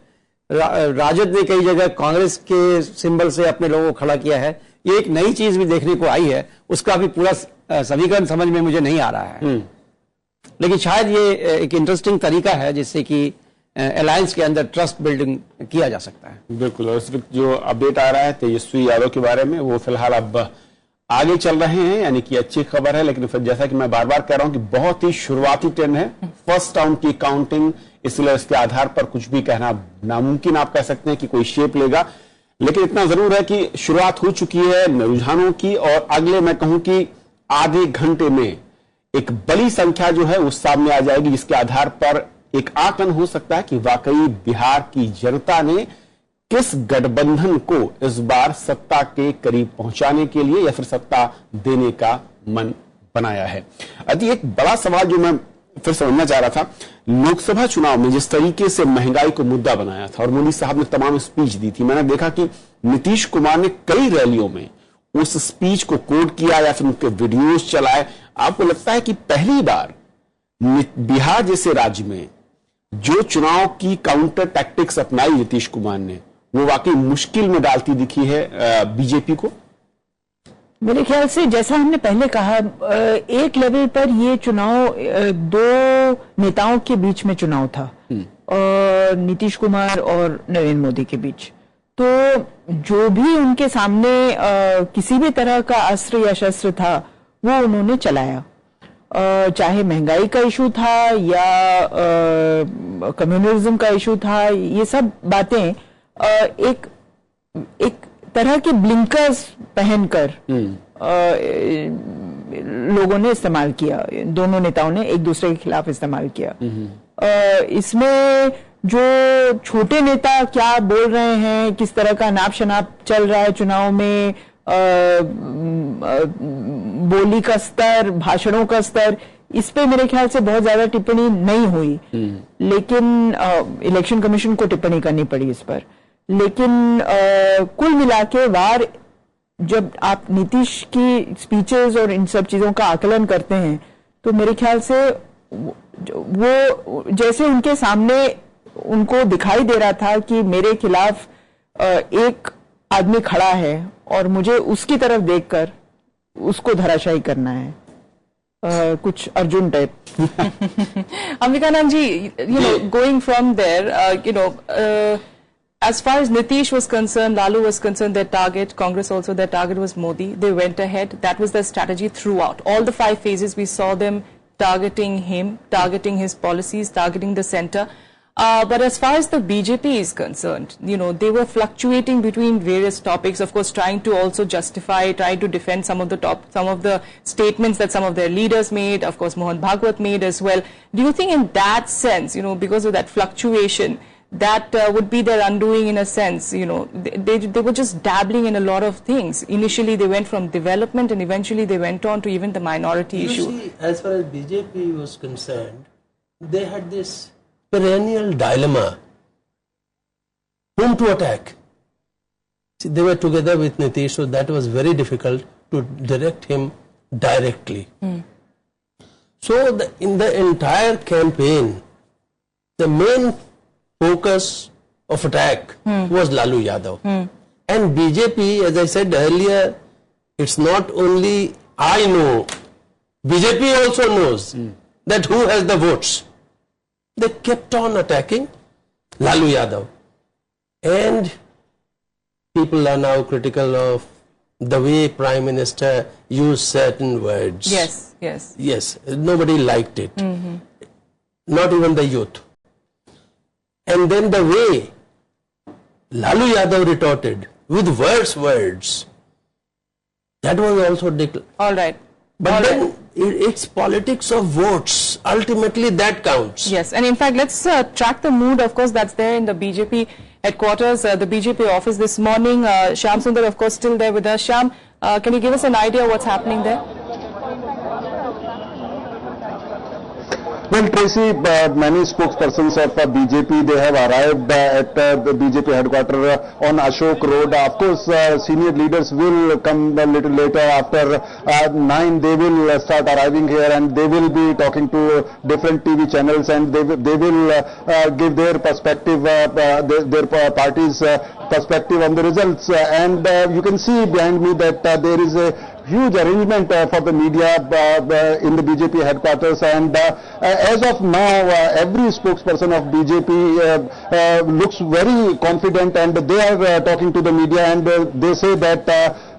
राजद ने कई जगह कांग्रेस के सिंबल से अपने लोगों को खड़ा किया है। ये एक नई चीज भी देखने को आई है, उसका भी पूरा समीकरण समझ में मुझे नहीं आ रहा है, लेकिन शायद ये एक इंटरेस्टिंग तरीका है जिससे कि अलायंस के अंदर ट्रस्ट बिल्डिंग किया जा सकता है। बिल्कुल, और इस वक्त जो अपडेट आ रहा है तेजस्वी यादव के बारे में, वो फिलहाल अब आगे चल रहे हैं, यानी कि अच्छी खबर है, लेकिन फिर जैसा कि मैं बार बार कह रहा हूं कि बहुत ही शुरुआती ट्रेंड है, फर्स्ट राउंड की काउंटिंग, इसलिए इसके आधार पर कुछ भी कहना नामुमकिन आप कह सकते हैं कि कोई शेप लेगा। लेकिन इतना जरूर है कि शुरुआत हो चुकी है रुझानों की, और अगले मैं कहूं कि आधे घंटे में एक बड़ी संख्या जो है उस सामने आ जाएगी, जिसके आधार पर एक आकलन हो सकता है कि वाकई बिहार की जनता ने किस गठबंधन को इस बार सत्ता के करीब पहुंचाने के लिए या फिर सत्ता देने का मन बनाया है। अति एक बड़ा सवाल जो मैं फिर समझना चाह रहा था, लोकसभा चुनाव में जिस तरीके से महंगाई को मुद्दा बनाया था और मोदी साहब ने तमाम स्पीच दी थी, मैंने देखा कि नीतीश कुमार ने कई रैलियों में उस स्पीच को कोट किया या फिर उनके वीडियोस चलाए। आपको लगता है कि पहली बार बिहार जैसे राज्य में जो चुनाव की काउंटर टैक्टिक्स अपनाई नीतीश कुमार ने, वो वाकई मुश्किल में डालती दिखी है बीजेपी को? मेरे ख्याल से जैसा हमने पहले कहा, एक लेवल पर ये चुनाव दो नेताओं के बीच में चुनाव था, नीतीश कुमार और नरेंद्र मोदी के बीच। तो जो भी उनके सामने किसी भी तरह का अस्त्र या शस्त्र था वो उन्होंने चलाया, चाहे महंगाई का इशू था या कम्युनलिज्म का इशू था। ये सब बातें एक तरह के ब्लिंकर्स पहनकर लोगों ने इस्तेमाल किया, दोनों नेताओं ने एक दूसरे के खिलाफ इस्तेमाल किया। इसमें जो छोटे नेता क्या बोल रहे हैं, किस तरह का नाप शनाप चल रहा है चुनाव में, बोली का स्तर, भाषणों का स्तर, इस पे मेरे ख्याल से बहुत ज्यादा टिप्पणी नहीं हुई। लेकिन इलेक्शन कमीशन को टिप्पणी करनी पड़ी इस पर। लेकिन कुल मिला के वार जब आप नीतीश की स्पीचेस और इन सब चीजों का आकलन करते हैं तो मेरे ख्याल से वो जैसे उनके सामने उनको दिखाई दे रहा था कि मेरे खिलाफ एक आदमी खड़ा है और मुझे उसकी तरफ देखकर उसको धराशायी करना है, कुछ Arjun type. Ambika ji, going from there, as far as Nitish was concerned, Lalu was concerned, their target, Congress also, their target was Modi. They went ahead. That was their strategy throughout. All the 5 phases, we saw them targeting him, targeting his policies, targeting the center. But as far as the BJP is concerned, they were fluctuating between various topics, of course, trying to also justify, trying to defend some of the statements that some of their leaders made, of course, Mohan Bhagwat made as well. Do you think in that sense, because of that fluctuation, that would be their undoing in a sense? They were just dabbling in a lot of things. Initially, they went from development and eventually they went on to even the minority issue. See, as far as BJP was concerned, they had this perennial dilemma, whom to attack. See, they were together with Nitish, so that was very difficult to direct him directly. So in the entire campaign, the main focus of attack was Lalu Yadav. And BJP, as I said earlier, it's not only I know, BJP also knows that who has the votes. They kept on attacking Lalu Yadav. And people are now critical of the way Prime Minister used certain words. Yes, nobody liked it. Not even the youth. And then the way Lalu Yadav retorted with words, that was also all right. But then it's politics of votes. Ultimately, that counts. Yes, and in fact, let's track the mood, of course, that's there in the BJP headquarters, the BJP office this morning. Shyam Sundar, of course, still there with us. Shyam, can you give us an idea what's happening there? Well, Tracy, many spokespersons of BJP, they have arrived at the BJP headquarters on Ashok Road. Of course, senior leaders will come a little later. After 9, they will start arriving here and they will be talking to different TV channels and they will give their perspective, their party's perspective on the results. And you can see behind me that there is a huge arrangement for the media in the BJP headquarters, and as of now every spokesperson of BJP looks very confident and they are talking to the media and they say that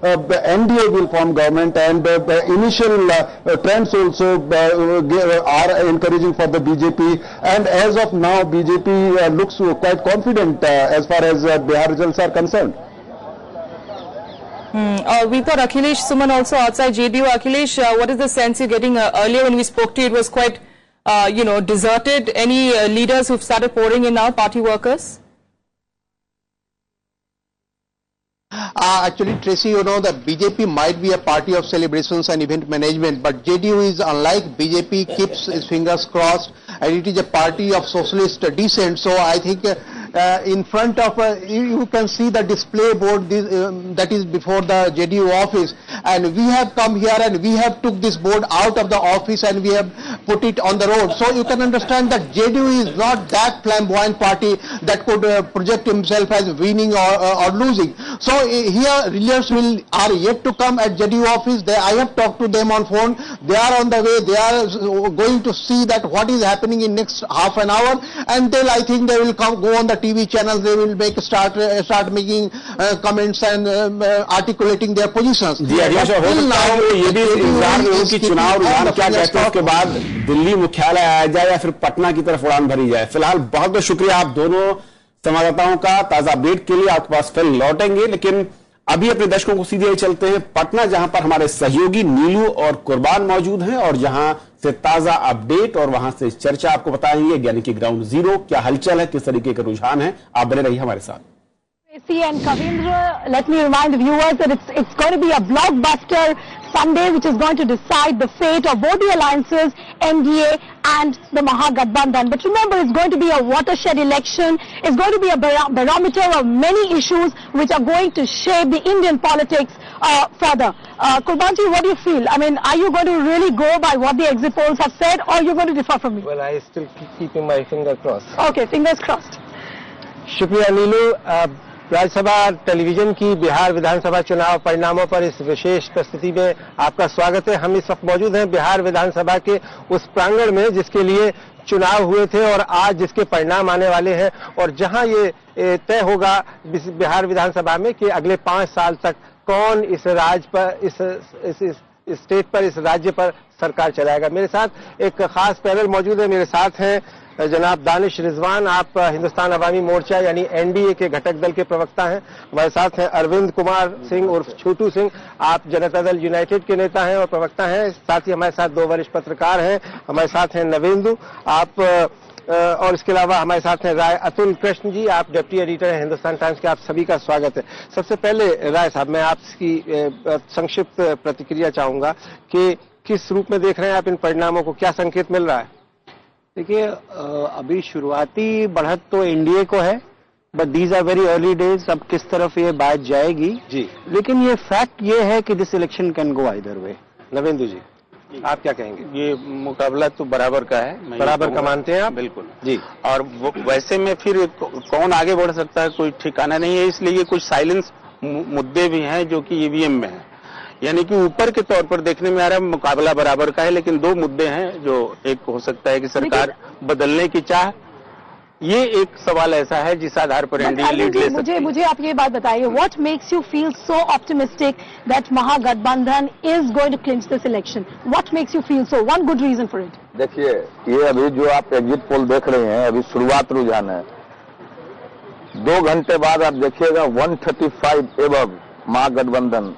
NDA will form government, and initial trends also are encouraging for the BJP, and as of now BJP looks quite confident as far as Bihar results are concerned. We've got Akhilesh Suman also outside JDU. Akhilesh, what is the sense you're getting? Earlier when we spoke to you, it was quite, deserted. Any leaders who've started pouring in now, party workers? Actually, Tracy, that BJP might be a party of celebrations and event management, but JDU is unlike BJP, keeps its fingers crossed, and it is a party of socialist dissent. So I think in front of you can see the display board that is before the JDU office, and we have come here and we have took this board out of the office and we have put it on the road. So you can understand that JDU is not that flamboyant party that could project himself as winning or losing. So here leaders are yet to come at JDU office. I have talked to them on phone. They are on the way. They are going to see that what is happening in next half an hour. Until I think they will go on the TV channels. They will start making comments and articulating their positions. जी अध्यक्ष, हो सकता है कि ये भी इंतजार में हो कि चुनाव रुझान क्या कहते हैं, उसके बाद दिल्ली मुख्यालय आया जाए या फिर पटना की तरफ उड़ान भरी जाए। फिलहाल बहुत बहुत शुक्रिया आप दोनों संवाददाताओं का ताजा अपडेट के लिए। आपके पास फिर लौटेंगे, लेकिन अभी अपने दर्शकों को सीधे चलते हैं पटना, जहां पर हमारे सहयोगी नीलू और कुर्बान मौजूद हैं और जहां से ताजा अपडेट और वहां से चर्चा आपको बताएंगे, यानी कि ग्राउंड जीरो क्या हलचल है, किस तरीके का रुझान है। आप बने रहिए हमारे साथ। And Kavindra, let me remind the viewers that it's going to be a blockbuster Sunday, which is going to decide the fate of both the alliances, NDA and the Mahagathbandhan. But remember, it's going to be a watershed election. It's going to be a barometer of many issues which are going to shape the Indian politics further. Kurbanji, what do you feel? I mean, are you going to really go by what the exit polls have said, or are you going to differ from me? Well, I still keeping my finger crossed. Okay, fingers crossed. शुक्रिया नीलू। Rajya Sabha television की बिहार विधानसभा चुनाव परिणामों पर इस विशेष प्रस्तुति में आपका स्वागत है। हम इस वक्त मौजूद हैं बिहार विधानसभा के उस प्रांगण में जिसके लिए चुनाव हुए थे और आज जिसके परिणाम आने वाले हैं, और जहां ये तय होगा बिहार विधानसभा में कि अगले 5 साल तक कौन इस राज्य पर, इस स्टेट पर, इस राज्य पर सरकार चलाएगा। मेरे साथ एक खास पैनल मौजूद है। मेरे साथ हैं जनाब दानिश रिजवान, आप हिंदुस्तान अवामी मोर्चा यानी एनडीए के घटक दल के प्रवक्ता हैं। हमारे साथ हैं अरविंद कुमार सिंह उर्फ छोटू सिंह, आप जनता दल यूनाइटेड के नेता हैं और प्रवक्ता हैं। साथ ही हमारे साथ 2 वरिष्ठ पत्रकार हैं। हमारे साथ हैं नवेंदु, आप और इसके अलावा हमारे साथ हैं राय अतुल कृष्ण जी, आप डिप्टी एडिटर हैं हिंदुस्तान टाइम्स के। आप सभी का स्वागत है। सबसे पहले राय साहब, मैं आपकी संक्षिप्त प्रतिक्रिया चाहूंगा कि किस रूप में देख रहे हैं आप इन परिणामों को, क्या संकेत मिल रहा है? देखिए, अभी शुरुआती बढ़त तो एनडीए को है, but these are very early days. अब किस तरफ ये बात जाएगी जी, लेकिन ये फैक्ट ये है कि this election can go either way. Navendu ji, आप क्या कहेंगे? ये मुकाबला तो बराबर का है, बराबर का मानते हैं आप? बिल्कुल जी। और वैसे में फिर कौन आगे बढ़ सकता है कोई ठिकाना नहीं है, इसलिए कुछ साइलेंस मुद्दे भी हैं जो कि ईवीएम में है। यानी कि ऊपर के तौर पर देखने में आ रहा है मुकाबला बराबर का है, लेकिन 2 मुद्दे हैं जो एक हो सकता है कि सरकार बदलने की चाह, ये एक सवाल ऐसा है जिस आधार पर एनडीए लीड ले सकती है। मुझे आप ये बात बताइए, what makes you feel so optimistic that Mahagathbandhan is going to clinch this election? What makes you feel so? One good reason for it. देखिए, ये अभी जो आप एग्जिट पोल देख रहे हैं, अभी शुरुआत रुझान है। 2 घंटे बाद आप देखिएगा 135 एबव महागठबंधन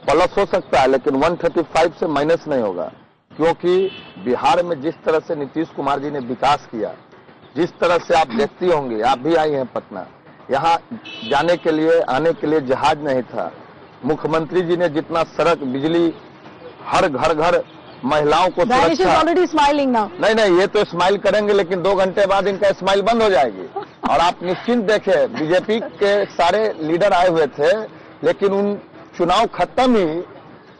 प्लस हो सकता है, लेकिन 135 से माइनस नहीं होगा, क्योंकि बिहार में जिस तरह से नीतीश कुमार जी ने विकास किया, जिस तरह से आप देखती होंगे, आप भी आई हैं पटना, यहाँ जाने के लिए आने के लिए जहाज नहीं था। मुख्यमंत्री जी ने जितना सड़क, बिजली, हर घर महिलाओं को ऑलरेडी स्माइलिंग नाउ। नहीं, ये तो स्माइल करेंगे, लेकिन 2 घंटे बाद इनका स्माइल बंद हो जाएगी। और आप निश्चिंत देखें, बीजेपी के सारे लीडर आए हुए थे, लेकिन उन चुनाव खत्म ही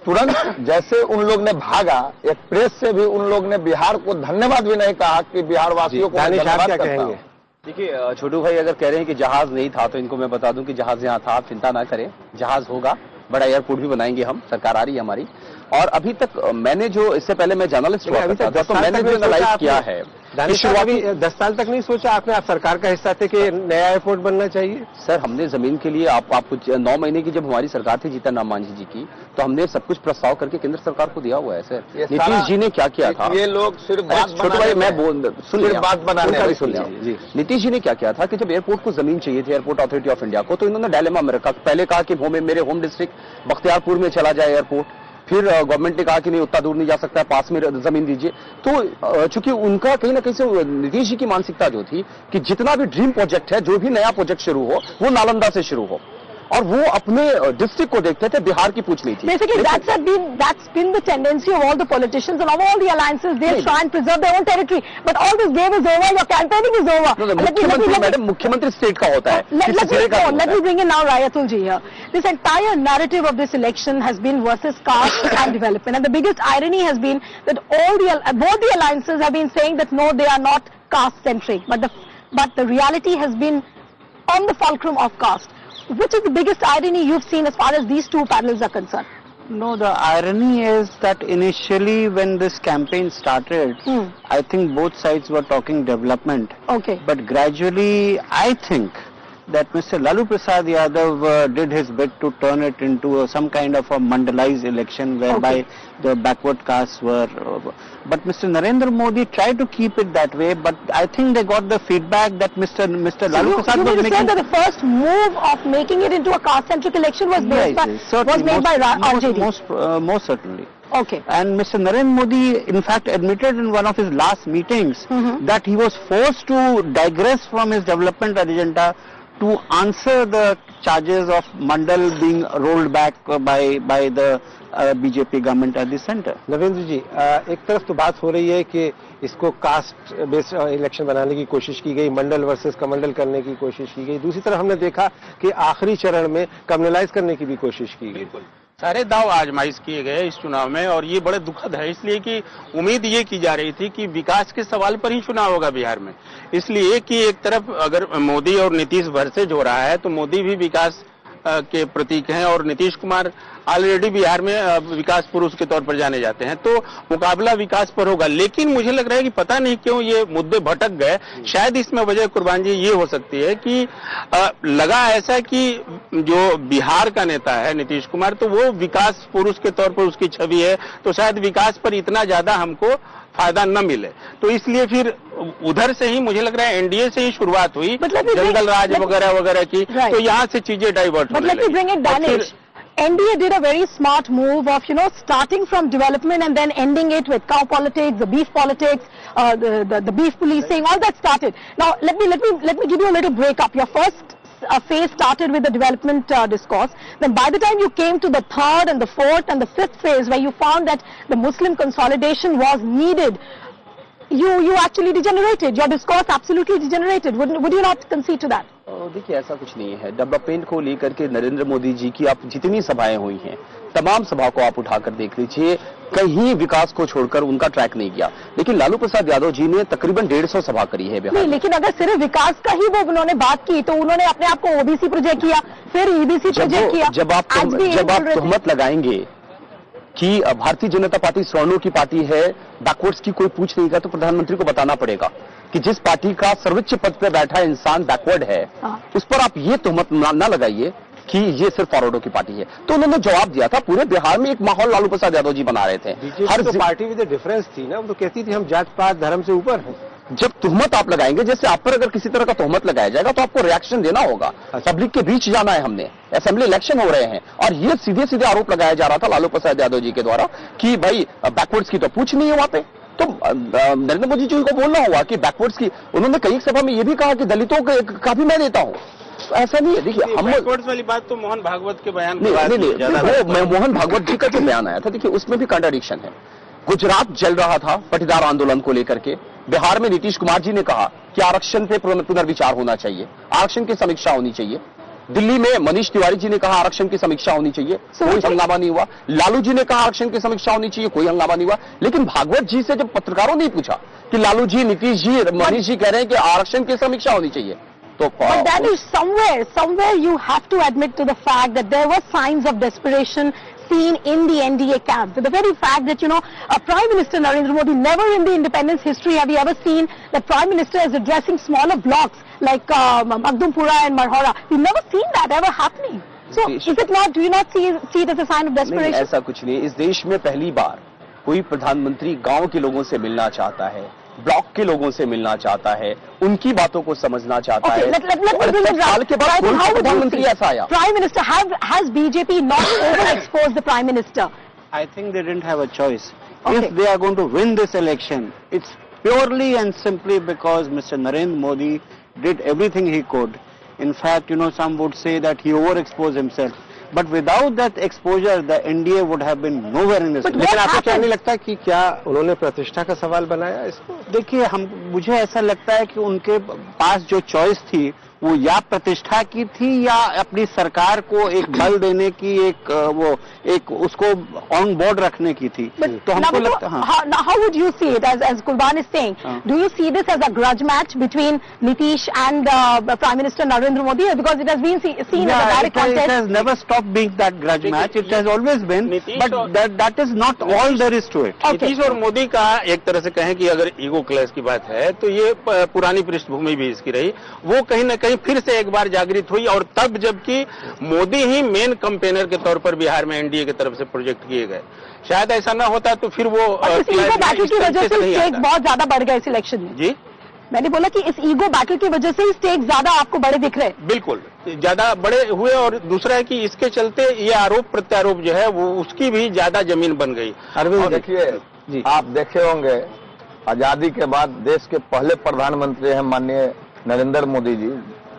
तुरंत जैसे उन लोग ने भागा, एक प्रेस से भी उन लोग ने बिहार को धन्यवाद भी नहीं कहा कि बिहार वासियों को धन्यवाद करता हूं। देखिए छोटू भाई, अगर कह रहे हैं कि जहाज नहीं था तो इनको मैं बता दूं कि जहाज यहाँ था, आप चिंता ना करें, जहाज होगा, बड़ा एयरपोर्ट भी बनाएंगे हम, सरकार आ रही है हमारी। और अभी तक मैंने जो, इससे पहले मैं जर्नलिस्ट हुआ था, तो मैंने जो एनालाइज किया है, शुरुआती 10 साल तक नहीं सोचा आपने? आप सरकार का हिस्सा थे कि नया एयरपोर्ट बनना चाहिए? सर, हमने जमीन के लिए आपको 9 महीने की जब हमारी सरकार थी जीतन राम मांझी जी की, तो हमने सब कुछ प्रस्ताव करके केंद्र सरकार को दिया हुआ है। सर, नीतीश जी ने क्या किया था? ये लोग सिर्फ छोटे भाई, मैं बात बनाने सुन लिया। नीतीश जी ने क्या किया था कि जब एयरपोर्ट को जमीन चाहिए थी, एयरपोर्ट अथॉरिटी ऑफ इंडिया को, तो इन्होंने डायलेमा में रखा। पहले कहा कि मेरे होम डिस्ट्रिक्ट बख्तियारपुर में चला जाए एयरपोर्ट, फिर गवर्नमेंट ने कहा कि नहीं, उतना दूर नहीं जा सकता है, पास में जमीन दीजिए। तो चूंकि उनका कहीं ना कहीं से नीतीश जी की मानसिकता जो थी कि जितना भी ड्रीम प्रोजेक्ट है, जो भी नया प्रोजेक्ट शुरू हो, वो नालंदा से शुरू हो, और वो अपने डिस्ट्रिक्ट को देखते थे, बिहार की पूछ नहीं थी। Basically, that's been the tendency of all the politicians and of all the alliances. They try and preserve their own territory, but all this game is over. Your campaigning is over. मुख्यमंत्री state का होता है। Let me bring in now Rayatul ji here. This entire narrative of this election has been versus caste and development, and the biggest irony has been that both the alliances have been saying that no, they are not caste centric, but the reality has been on the fulcrum of caste. which is the biggest irony you've seen as far as these two panels are concerned? No, the irony is that initially when this campaign started, I think both sides were talking development. Okay. But gradually, I think that Mr. Lalu Prasad Yadav did his bit to turn it into some kind of a mandalized election whereby the backward castes were. But Mr. Narendra Modi tried to keep it that way. But I think they got the feedback that Mr. Lalu Prasad you was mean to say making. that the first move of making it into a caste-centric election was made by RJD? Most certainly. Okay. And Mr. Narendra Modi, in fact, admitted in one of his last meetings that he was forced to digress from his development agenda to answer the charges of Mandal being rolled back by the BJP government at the centre. Narendra ji, एक तरफ तो बात हो रही है कि इसको caste based election बनाने की कोशिश की गई, मंडल वर्सेस कमंडल करने की कोशिश की गई। दूसरी तरफ हमने देखा कि आखिरी चरण में कम्युनलाइज करने की भी कोशिश की गई। सारे दाव आजमाइश किए गए इस चुनाव में और ये बड़े दुखद है, इसलिए कि उम्मीद ये की जा रही थी कि विकास के सवाल पर ही चुनाव होगा बिहार में। इसलिए कि एक तरफ अगर मोदी और नीतीश वर्सेज हो रहा है तो मोदी भी विकास के प्रतीक हैं और नीतीश कुमार ऑलरेडी बिहार में विकास पुरुष के तौर पर जाने जाते हैं, तो मुकाबला विकास पर होगा। लेकिन मुझे लग रहा है कि पता नहीं क्यों ये मुद्दे भटक गए। शायद इसमें वजह कुर्बान जी ये हो सकती है कि लगा ऐसा कि जो बिहार का नेता है नीतीश कुमार, तो वो विकास पुरुष के तौर पर उसकी छवि है, तो शायद विकास पर इतना ज्यादा हमको फायदा न मिले, तो इसलिए फिर उधर से ही मुझे लग रहा है एनडीए से ही शुरुआत हुई, जंगल राज वगैरह वगैरह की, तो यहाँ से चीजें डाइवर्ट होने लगी। NDA did a very smart move of, starting from development and then ending it with cow politics, the beef politics, the beef policing, all that started. Now, let me give you a little breakup. Your first phase started with the development discourse. Then by the time you came to the third and the fourth and the fifth phase, where you found that the Muslim consolidation was needed, you actually degenerated. Your discourse absolutely degenerated. Would you not concede to that? देखिए, ऐसा कुछ नहीं है। Development को लेकर के नरेंद्र मोदी जी की आप जितनी सभाएं हुई हैं, तमाम सभा को आप उठाकर देख लीजिए, कहीं विकास को छोड़कर उनका ट्रैक नहीं गया। लेकिन लालू प्रसाद यादव जी ने तकरीबन 150 सभा करी है बिहार में। लेकिन अगर सिर्फ विकास का ही वो उन्होंने बात की तो उन्होंने अपने आप को ओबीसी प्रोजेक्ट किया, फिर ईबीसी प्रोजेक्ट किया। जब आप तोहमत लगाएंगे कि भारतीय जनता पार्टी सवर्णों की पार्टी है, बैकवर्ड्स की कोई पूछ नहीं का, तो प्रधानमंत्री को बताना पड़ेगा कि जिस पार्टी का सर्वोच्च पद पर बैठा इंसान बैकवर्ड है, उस पर आप ये तोहमत ना लगाइए कि ये सिर्फ फॉरवर्डों की पार्टी है। तो उन्होंने जवाब दिया था। पूरे बिहार में एक माहौल लालू प्रसाद यादव जी बना रहे थे। हर तो पार्टी विद डिफरेंस थी ना, वो तो कहती थी हम जात पात धर्म से ऊपर हैं। जब तोहमत आप लगाएंगे, जैसे आप पर अगर किसी तरह का तोहमत लगाया जाएगा तो आपको रिएक्शन देना होगा। पब्लिक के बीच जाना है हमने, असेंबली इलेक्शन हो रहे हैं और ये सीधे सीधे आरोप लगाया जा रहा था लालू प्रसाद यादव जी के द्वारा कि भाई बैकवर्ड्स की तो पूछ नहीं है वहां पे। तो नरेंद्र मोदी जी को बोलना हुआ कि बैकवर्ड्स की, उन्होंने कई सभा में ये भी कहा कि दलितों का भी मैं देता हूं। ऐसा नहीं है। देखिए, हम बैकवर्ड्स वाली बात तो मोहन भागवत के बयान नहीं, मोहन भागवत जी का जो बयान आया था, देखिए उसमें भी कॉन्ट्राडिक्शन है। गुजरात जल रहा था पटीदार आंदोलन को लेकर के, बिहार में नीतीश कुमार जी ने कहा कि आरक्षण पे पुनर्विचार होना चाहिए, आरक्षण की समीक्षा होनी चाहिए। दिल्ली में मनीष तिवारी जी ने कहा आरक्षण की समीक्षा होनी चाहिए, कोई हंगामा नहीं हुआ। लालू जी ने कहा आरक्षण की समीक्षा होनी चाहिए, कोई हंगामा नहीं हुआ। लेकिन भागवत जी से जब पत्रकारों ने पूछा कि लालू जी, नीतीश जी, मनीष जी कह रहे हैं कि आरक्षण की समीक्षा होनी चाहिए, तो but that is somewhere you have to admit to the fact that there were signs of desperation seen in the NDA camp. The very fact that, Prime Minister Narendra Modi, never in the independence history have we ever seen that Prime Minister is addressing smaller blocks like Makhdumpura and Marhora. We've never seen that ever happening. So, is it not, do you not see it as a sign of desperation? नहीं, ऐसा कुछ नहीं। इस देश में पहली बार कोई प्रधानमंत्री गांव के लोगों से मिलना चाहता है, ब्लॉक के लोगों से मिलना चाहता है, उनकी बातों को समझना चाहता है। साल के बाद कौन सा प्रधानमंत्री ऐसा आया? Prime Minister, has BJP not overexposed the Prime Minister? I think they didn't have a choice. If they are going to win this election, it's purely and simply because Mr. Narendra Modi did everything he could. In fact, some would say that he overexposed himself. But without that exposure, the NDA would have been nowhere in this. लेकिन आपको क्या नहीं लगता कि क्या उन्होंने प्रतिष्ठा का सवाल बनाया इसको? देखिए, मुझे ऐसा लगता है कि उनके पास जो चॉइस थी वो या प्रतिष्ठा की थी या अपनी सरकार को एक बल देने की, एक उसको ऑन बोर्ड रखने की थी। तो हमको लगता how would you see it as Qurban is saying? Do you see this as a grudge match between Nitish and Prime Minister Narendra Modi, because it has been seen in a direct contest? It has never stopped being that grudge match. It has always been, but that is not all there is to it. Nitish और मोदी का एक तरह से कहें कि अगर ego clash की बात है तो ये पुरानी पृष्ठभूमि भी इसकी रही, वो कहीं न कहीं फिर से एक बार जागृत हुई, और तब जबकि मोदी ही मेन कैंपेनर के तौर पर बिहार में एनडीए की तरफ से प्रोजेक्ट किए गए। शायद ऐसा ना होता तो फिर वो ईगो बैटल की वजह से स्टेक बहुत ज्यादा बढ़ गया इस इलेक्शन में। जी, मैंने बोला कि इस ईगो बैटल की वजह से स्टेक ज्यादा आपको बड़े दिख रहे हैं। बिल्कुल ज्यादा बड़े हुए, और दूसरा है कि इसके चलते ये आरोप प्रत्यारोप जो है वो उसकी भी ज्यादा जमीन बन गई। अरविंद देखिए, आप देखे होंगे आजादी के बाद देश के पहले प्रधानमंत्री हैं माननीय नरेंद्र मोदी जी।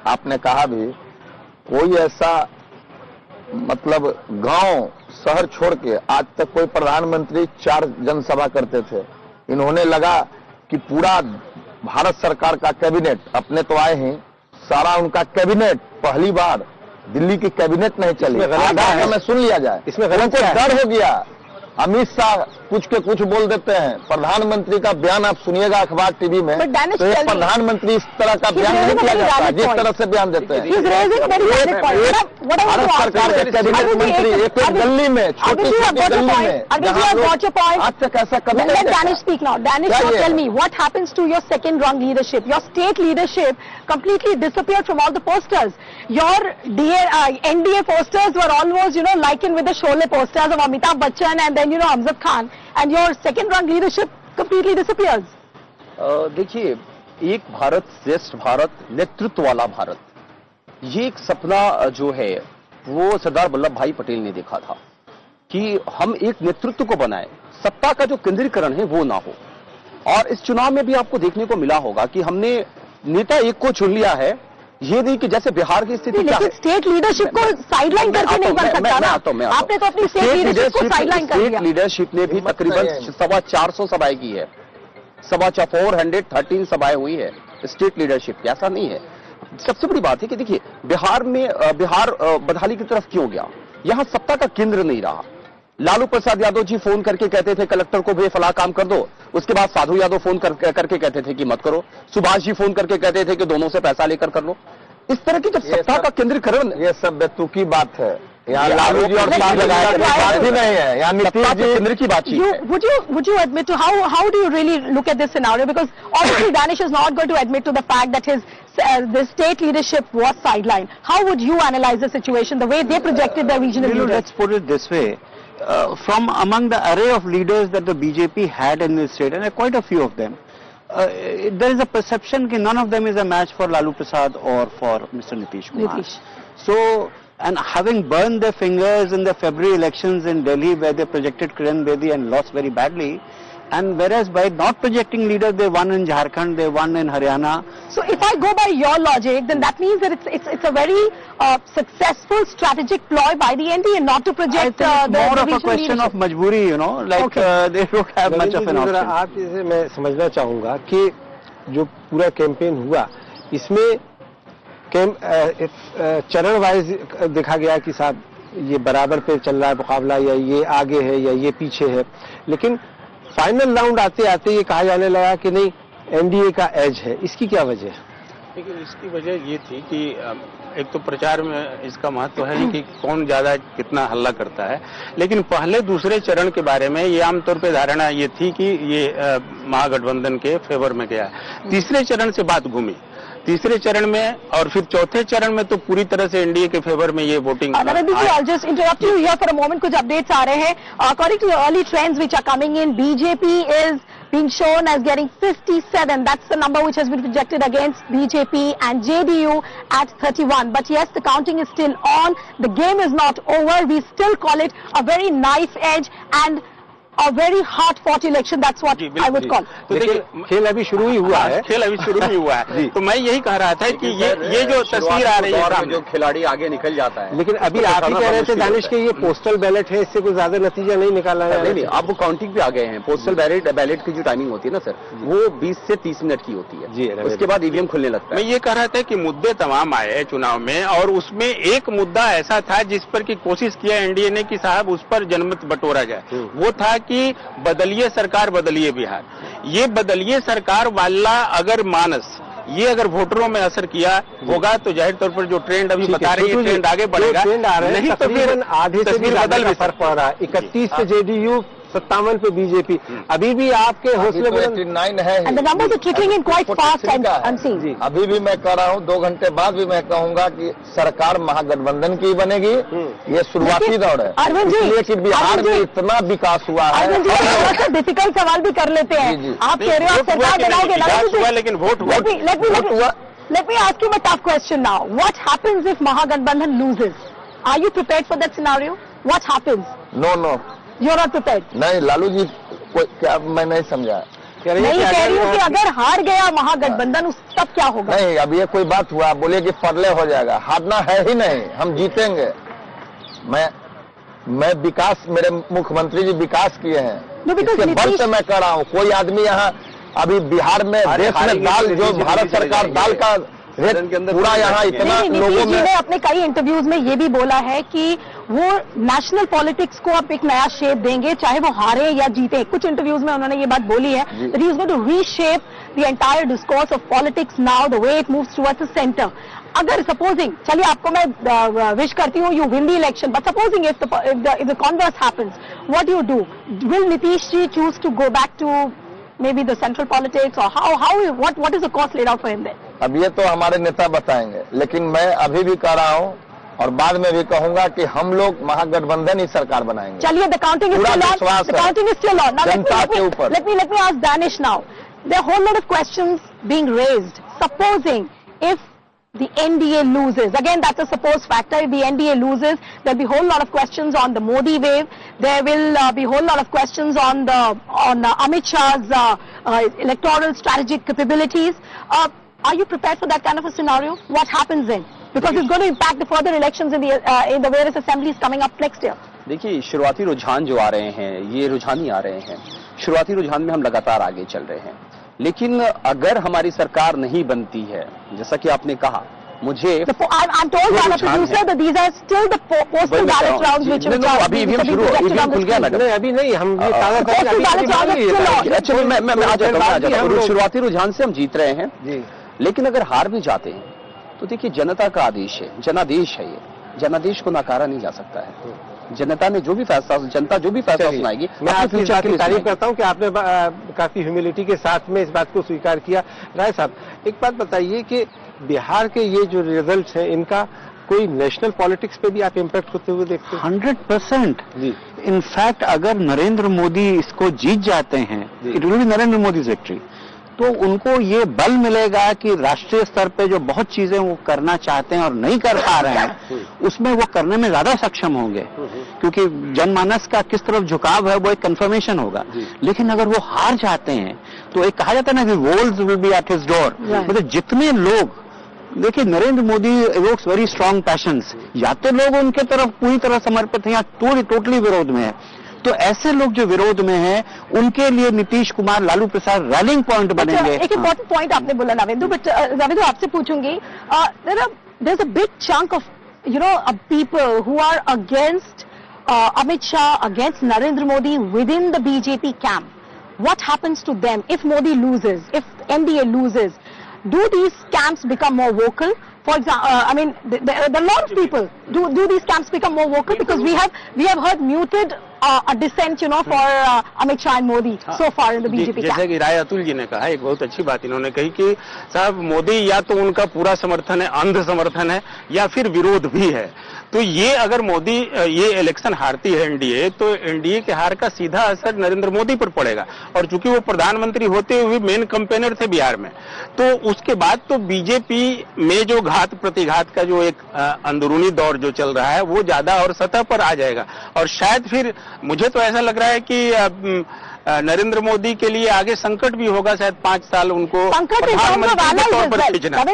आपने कहा भी कोई ऐसा मतलब गांव शहर छोड़ के आज तक कोई प्रधानमंत्री 4 जनसभा करते थे। इन्होंने लगा कि पूरा भारत सरकार का कैबिनेट, अपने तो आए हैं, सारा उनका कैबिनेट पहली बार दिल्ली की कैबिनेट नहीं चली, आधा में सुन लिया जाए। इसमें गलत डर हो गया। अमित शाह कुछ के कुछ बोल देते हैं, प्रधानमंत्री का बयान आप सुनिएगा अखबार टीवी में, तो ये प्रधानमंत्री इस तरह का बयान नहीं दिया जाता जिस तरह से बयान देते हैं। भारत सरकार के कैबिनेट मंत्री एक गली में, छोटी छोटी गली में, आज तक ऐसा कभी नहीं देखा। Danish, speak now. Danish, now tell me what happens to your second rung leadership? Your state leadership completely disappeared from all the posters. Your NDA posters were almost, likened with the Sholay posters of Amitabh Bachchan and then, Amjad Khan. And your second rung leadership completely disappears. देखिए, एक भारत श्रेष्ठ भारत, नेतृत्व वाला भारत, ये एक सपना जो है वो सरदार वल्लभ भाई पटेल ने देखा था कि हम एक नेतृत्व को बनाए, सत्ता का जो केंद्रीकरण है वो ना हो। और इस चुनाव में भी आपको देखने को मिला होगा कि हमने नेता एक को चुन लिया है, ये नहीं कि जैसे बिहार की स्थिति क्या है। स्टेट लीडरशिप को साइडलाइन करके नहीं बन सकता ना। आपने तो अपनी स्टेट लीडरशिप को साइडलाइन कर दिया। स्टेट लीडरशिप ने भी तकरीबन 450 सभाएं की है, 413 सभाएं हुई है स्टेट लीडरशिप की। ऐसा नहीं है। सबसे बड़ी बात है कि देखिए बिहार बदहाली की तरफ क्यों गया, यहां सत्ता का केंद्र नहीं रहा। लालू प्रसाद यादव जी फोन करके कहते थे कलेक्टर को भाई फला काम कर दो, उसके बाद साधु यादव फोन करके कहते थे कि मत करो, सुभाष जी फोन करके कहते थे कि दोनों से पैसा लेकर कर लो। इस तरह की जब सत्ता का केंद्रीकरण, ये सब बेतुकी बात है। यहाँ लालू जी और बात ही नहीं है, यहाँ नीतीश जी केंद्र की बातचीत है। Would you admit to how do you really look at this scenario? Because obviously Danish is not going to admit to the fact that the state leadership was sidelined. How would you analyze the situation, the way they projected their regional leaders? Let's put it this way. From among the array of leaders that the BJP had in this state, and there are quite a few of them, there is a perception that none of them is a match for Lalu Prasad or for Mr. Nitish Kumar. So, and having burned their fingers in the February elections in Delhi where they projected Kiran Bedi and lost very badly, and whereas by not projecting leaders, they won in Jharkhand, they won in Haryana. So if I go by your logic, then that means that it's a very successful strategic ploy by the NDA not to project the more of a question of majburi, they don't have much of an option. आप इसे मैं समझना चाहूंगा कि जो पूरा campaign हुआ इसमें चरण वाइज देखा गया कि साहब ये बराबर पे चल रहा है मुकाबला, या ये आगे है या ये पीछे है, लेकिन फाइनल राउंड आते आते ये कहा जाने लगा कि नहीं एनडीए का एज है। इसकी क्या वजह है? देखिए, इसकी वजह ये थी कि एक तो प्रचार में इसका महत्व है कि कौन ज्यादा कितना हल्ला करता है, लेकिन पहले दूसरे चरण के बारे में ये आमतौर पे धारणा ये थी कि ये महागठबंधन के फेवर में गया। तीसरे चरण से बात घूमी, तीसरे चरण में और फिर चौथे चरण में तो पूरी तरह से एनडीए के फेवर में ये voting. I'll just interrupt you here for a moment. कुछ अपडेट्स आ रहे हैं। According to the early trends which are coming in, BJP is being shown as getting 57. That's the number which has been projected against BJP, and JDU at 31. But yes, the counting is still on. The game is not over. We still call it a very knife edge, and a very hard-fought election. That's what I would call. तो देखिए खेल अभी शुरू ही हुआ है, खेल अभी शुरू ही हुआ है। तो मैं यही कह रहा था कि ये जो तस्वीर आ रही है, जो खिलाड़ी आगे निकल जाता है, लेकिन अभी आप ही कह रहे थे दानिश के ये पोस्टल बैलेट है, इससे कोई ज्यादा नतीजा नहीं निकाला है। नहीं, अब वो काउंटिंग पे आ गए हैं। पोस्टल बैलेट की जो टाइमिंग होती है ना सर, वो 20 से 30 मिनट की होती है जी, उसके बाद ईवीएम खुलने लगता है। मैं ये कह रहा था कि मुद्दे तमाम आए चुनाव में, और उसमें एक मुद्दा ऐसा था जिस पर की कोशिश किया एनडीए ने कि साहब उस पर जनमत बटोरा जाए। वो था कि बदलिए सरकार, बदलिए बिहार। ये बदलिए सरकार वाला अगर मानस ये अगर वोटरों में असर किया होगा तो जाहिर तौर पर जो ट्रेंड अभी बता रही है ट्रेंड आगे बढ़ेगा। ट्रेंड आ रहे हैं, नहीं तो फिर आधे से भी बदल फर्क पड़ रहा है। 31 पे जेडीयू, 57 पे बीजेपी। अभी भी आपके हौसले बुलंद 89 है। And the numbers are trickling in quite fast and unseen. अभी भी मैं कह रहा हूँ, 2 घंटे बाद भी मैं कहूँगा कि सरकार महागठबंधन की बनेगी। ये शुरुआती दौर है, इसलिए कि बिहार में इतना विकास हुआ है। अरविंद जी, थोड़ा सा डिफिकल्ट सवाल भी कर लेते हैं। आप कह रहे हो आप सरकार बनाओगे ना, लेकिन vote let me ask you a tough question now. What happens if Mahagठबंधन loses? Are you prepared for that scenario? What happens? No. You're not prepared. नहीं लालू जी, क्या मैं नहीं समझा। नहीं कह रही हूँ कि अगर हार गया महागठबंधन तब क्या होगा? नहीं, अब ये कोई बात हुआ, बोलिए कि फरले हो जाएगा। हारना है ही नहीं, हम जीतेंगे। मैं विकास, मेरे मुख्यमंत्री जी विकास किए हैं, इसके बल से मैं कह रहा हूँ। कोई आदमी यहाँ अभी बिहार में देश में दाल, जो भारत सरकार दाल का पूरा यहाँ इतना लोगों में, ने अपने कई इंटरव्यूज में ये भी बोला है कि वो नेशनल पॉलिटिक्स को अब एक नया शेप देंगे, चाहे वो हारे या जीते। कुछ इंटरव्यूज में उन्होंने ये बात बोली है that he is going to reshape the entire discourse of politics now, the way it moves towards the center. अगर सपोजिंग, चलिए आपको मैं विश करती हूँ you win the election, but supposing if the converse happens, what do you do? Will Nitish ji choose to go back to maybe the central politics, or what is the course laid out for him there? अब ये तो हमारे नेता बताएंगे, लेकिन मैं अभी भी कह रहा हूँ और बाद में भी कहूंगा कि हम लोग महागठबंधन ही सरकार बनाएंगे। चलिए, the counting is still on. The counting is still on. Now let me ask Danish now. There are a whole lot of questions being raised. Supposing if the NDA loses, again that's a suppose factor, if the NDA loses, there'll be a whole lot of questions on the Modi wave. There will be a whole lot of questions on Amit Shah's electoral strategic capabilities. Are you prepared for that kind of a scenario? What happens then? Because it's going to impact the further elections in the various assemblies coming up next year. देखिए, शुरुआती रुझान जो आ रहे हैं, ये रुझान ही आ रहे हैं। शुरुआती रुझान में हम लगातार आगे चल रहे हैं, लेकिन अगर हमारी सरकार नहीं बनती है, जैसा कि आपने कहा, मुझे I'm told by the producer that these are still the postal ballot rounds which अभी ईवीएम खुल गया मैडम। नहीं, अभी नहीं, हम अच्छा, मैं आ जाता हूँ। शुरुआती रुझान से हम जीत रहे हैं, लेकिन अगर हार भी जाते हैं तो देखिए, जनता का आदेश है, जनादेश है। ये जनादेश को नकारा नहीं जा सकता है। जनता ने जो भी फैसला, जनता जो भी फैसला सुनाएगी, मैं आपकी बात की तारीफ करता हूं कि आपने काफी ह्यूमिलिटी के साथ में इस बात को स्वीकार किया। राय साहब, एक बात बताइए कि बिहार के ये जो रिजल्ट हैं, इनका कोई नेशनल पॉलिटिक्स पे भी आप इम्पैक्ट होते हुए देखते हैं? 100%। इनफैक्ट अगर नरेंद्र मोदी इसको जीत जाते हैं, it will be Narendra Modi victory, तो उनको ये बल मिलेगा कि राष्ट्रीय स्तर पे जो बहुत चीजें वो करना चाहते हैं और नहीं कर पा रहे हैं, उसमें वो करने में ज्यादा सक्षम होंगे, क्योंकि जनमानस का किस तरफ झुकाव है वो एक कंफर्मेशन होगा। लेकिन अगर वो हार जाते हैं तो एक कहा जाता है ना कि wolves will be at his door. मतलब जितने लोग, देखिए, Narendra Modi evokes very strong passions, या तो लोग उनके तरफ पूरी तरह समर्पित हैं या टोटली विरोध में है। तो ऐसे लोग जो विरोध में हैं, उनके लिए नीतीश कुमार, लालू प्रसाद रैलिंग पॉइंट बनेंगे। एक इम्पोर्टेंट पॉइंट आपने बोला नावेंदु, बट नावेंदु आपसे पूछूंगी, there's a big chunk of people who are against Amit Shah, against Narendra Modi within the BJP camp. What happens to them if Modi loses, if NDA loses? Do these camps become more vocal? For example, there are a lot of people. Do these camps become more vocal? Because we have heard muted a dissent, for Amit Shah and Modi so far in the BJP camp. जैसे कि राय अतुल जी ने कहा, एक बहुत अच्छी बात इन्होंने कही कि साहब, मोदी या तो उनका पूरा समर्थन है, अंध समर्थन है, या फिर विरोध भी है। तो ये अगर मोदी ये इलेक्शन हारती है एनडीए, तो एनडीए के हार का सीधा असर नरेंद्र मोदी पर पड़ेगा। और चूंकि वो प्रधानमंत्री होते हुए मेन कैंपेनर थे बिहार में, तो उसके बाद तो बीजेपी में जो घात प्रतिघात का जो एक अंदरूनी दौर जो चल रहा है, वो ज्यादा और सतह पर आ जाएगा। और शायद फिर मुझे तो ऐसा लग रहा है कि नरेंद्र मोदी के लिए आगे संकट भी होगा, शायद 5 साल उनको प्रधानमंत्री के तौर पर खींचना।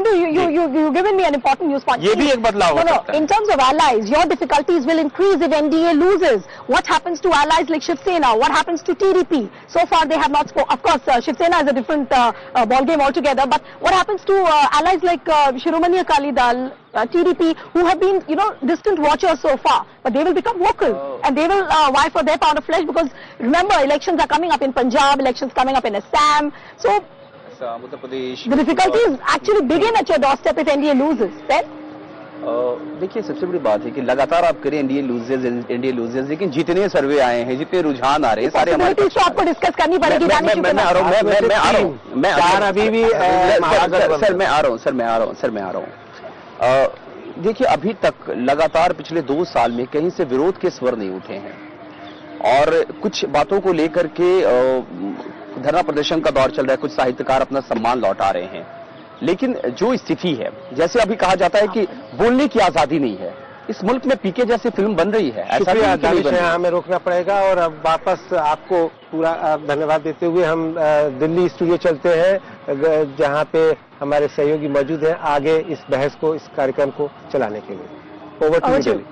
You given me an important news point. ये भी एक बदलाव हो सकता है। In terms of allies, your difficulties will increase if NDA loses. What happens to allies like Shiv Sena? What happens to TDP? So far they have not spoken. Of course, Shiv Sena is a different ball game altogether. But what happens to allies like Shiromani Akali Dal, TDP, who have been, distant watchers so far, but they will become vocal and they will vie for their pound of flesh, because remember, elections are coming up in Punjab, elections coming up in Assam. So the difficulties actually begin at your doorstep if NDA loses. Then देखिए, सबसे बड़ी बात है कि लगातार आप करें India loses, लेकिन जितने सर्वे आए हैं, जितने रुझान आ रहे हैं, सारे हमारे तो आपको डिस्कस करनी पड़ेगी। मैं आ रहा हूँ। देखिए, अभी तक लगातार पिछले 2 साल में कहीं से विरोध के स्वर नहीं उठे हैं और कुछ बातों को लेकर के धरना प्रदर्शन का दौर चल रहा है। कुछ साहित्यकार अपना सम्मान लौटा रहे हैं, लेकिन जो स्थिति है, जैसे अभी कहा जाता है कि बोलने की आजादी नहीं है, इस मुल्क में पीके जैसी फिल्म बन रही है। ऐसा हमें रोकना पड़ेगा और अब वापस आपको पूरा धन्यवाद देते हुए हम दिल्ली स्टूडियो चलते हैं, जहां पे हमारे सहयोगी मौजूद हैं आगे इस बहस को, इस कार्यक्रम को चलाने के लिए। Over to Delhi.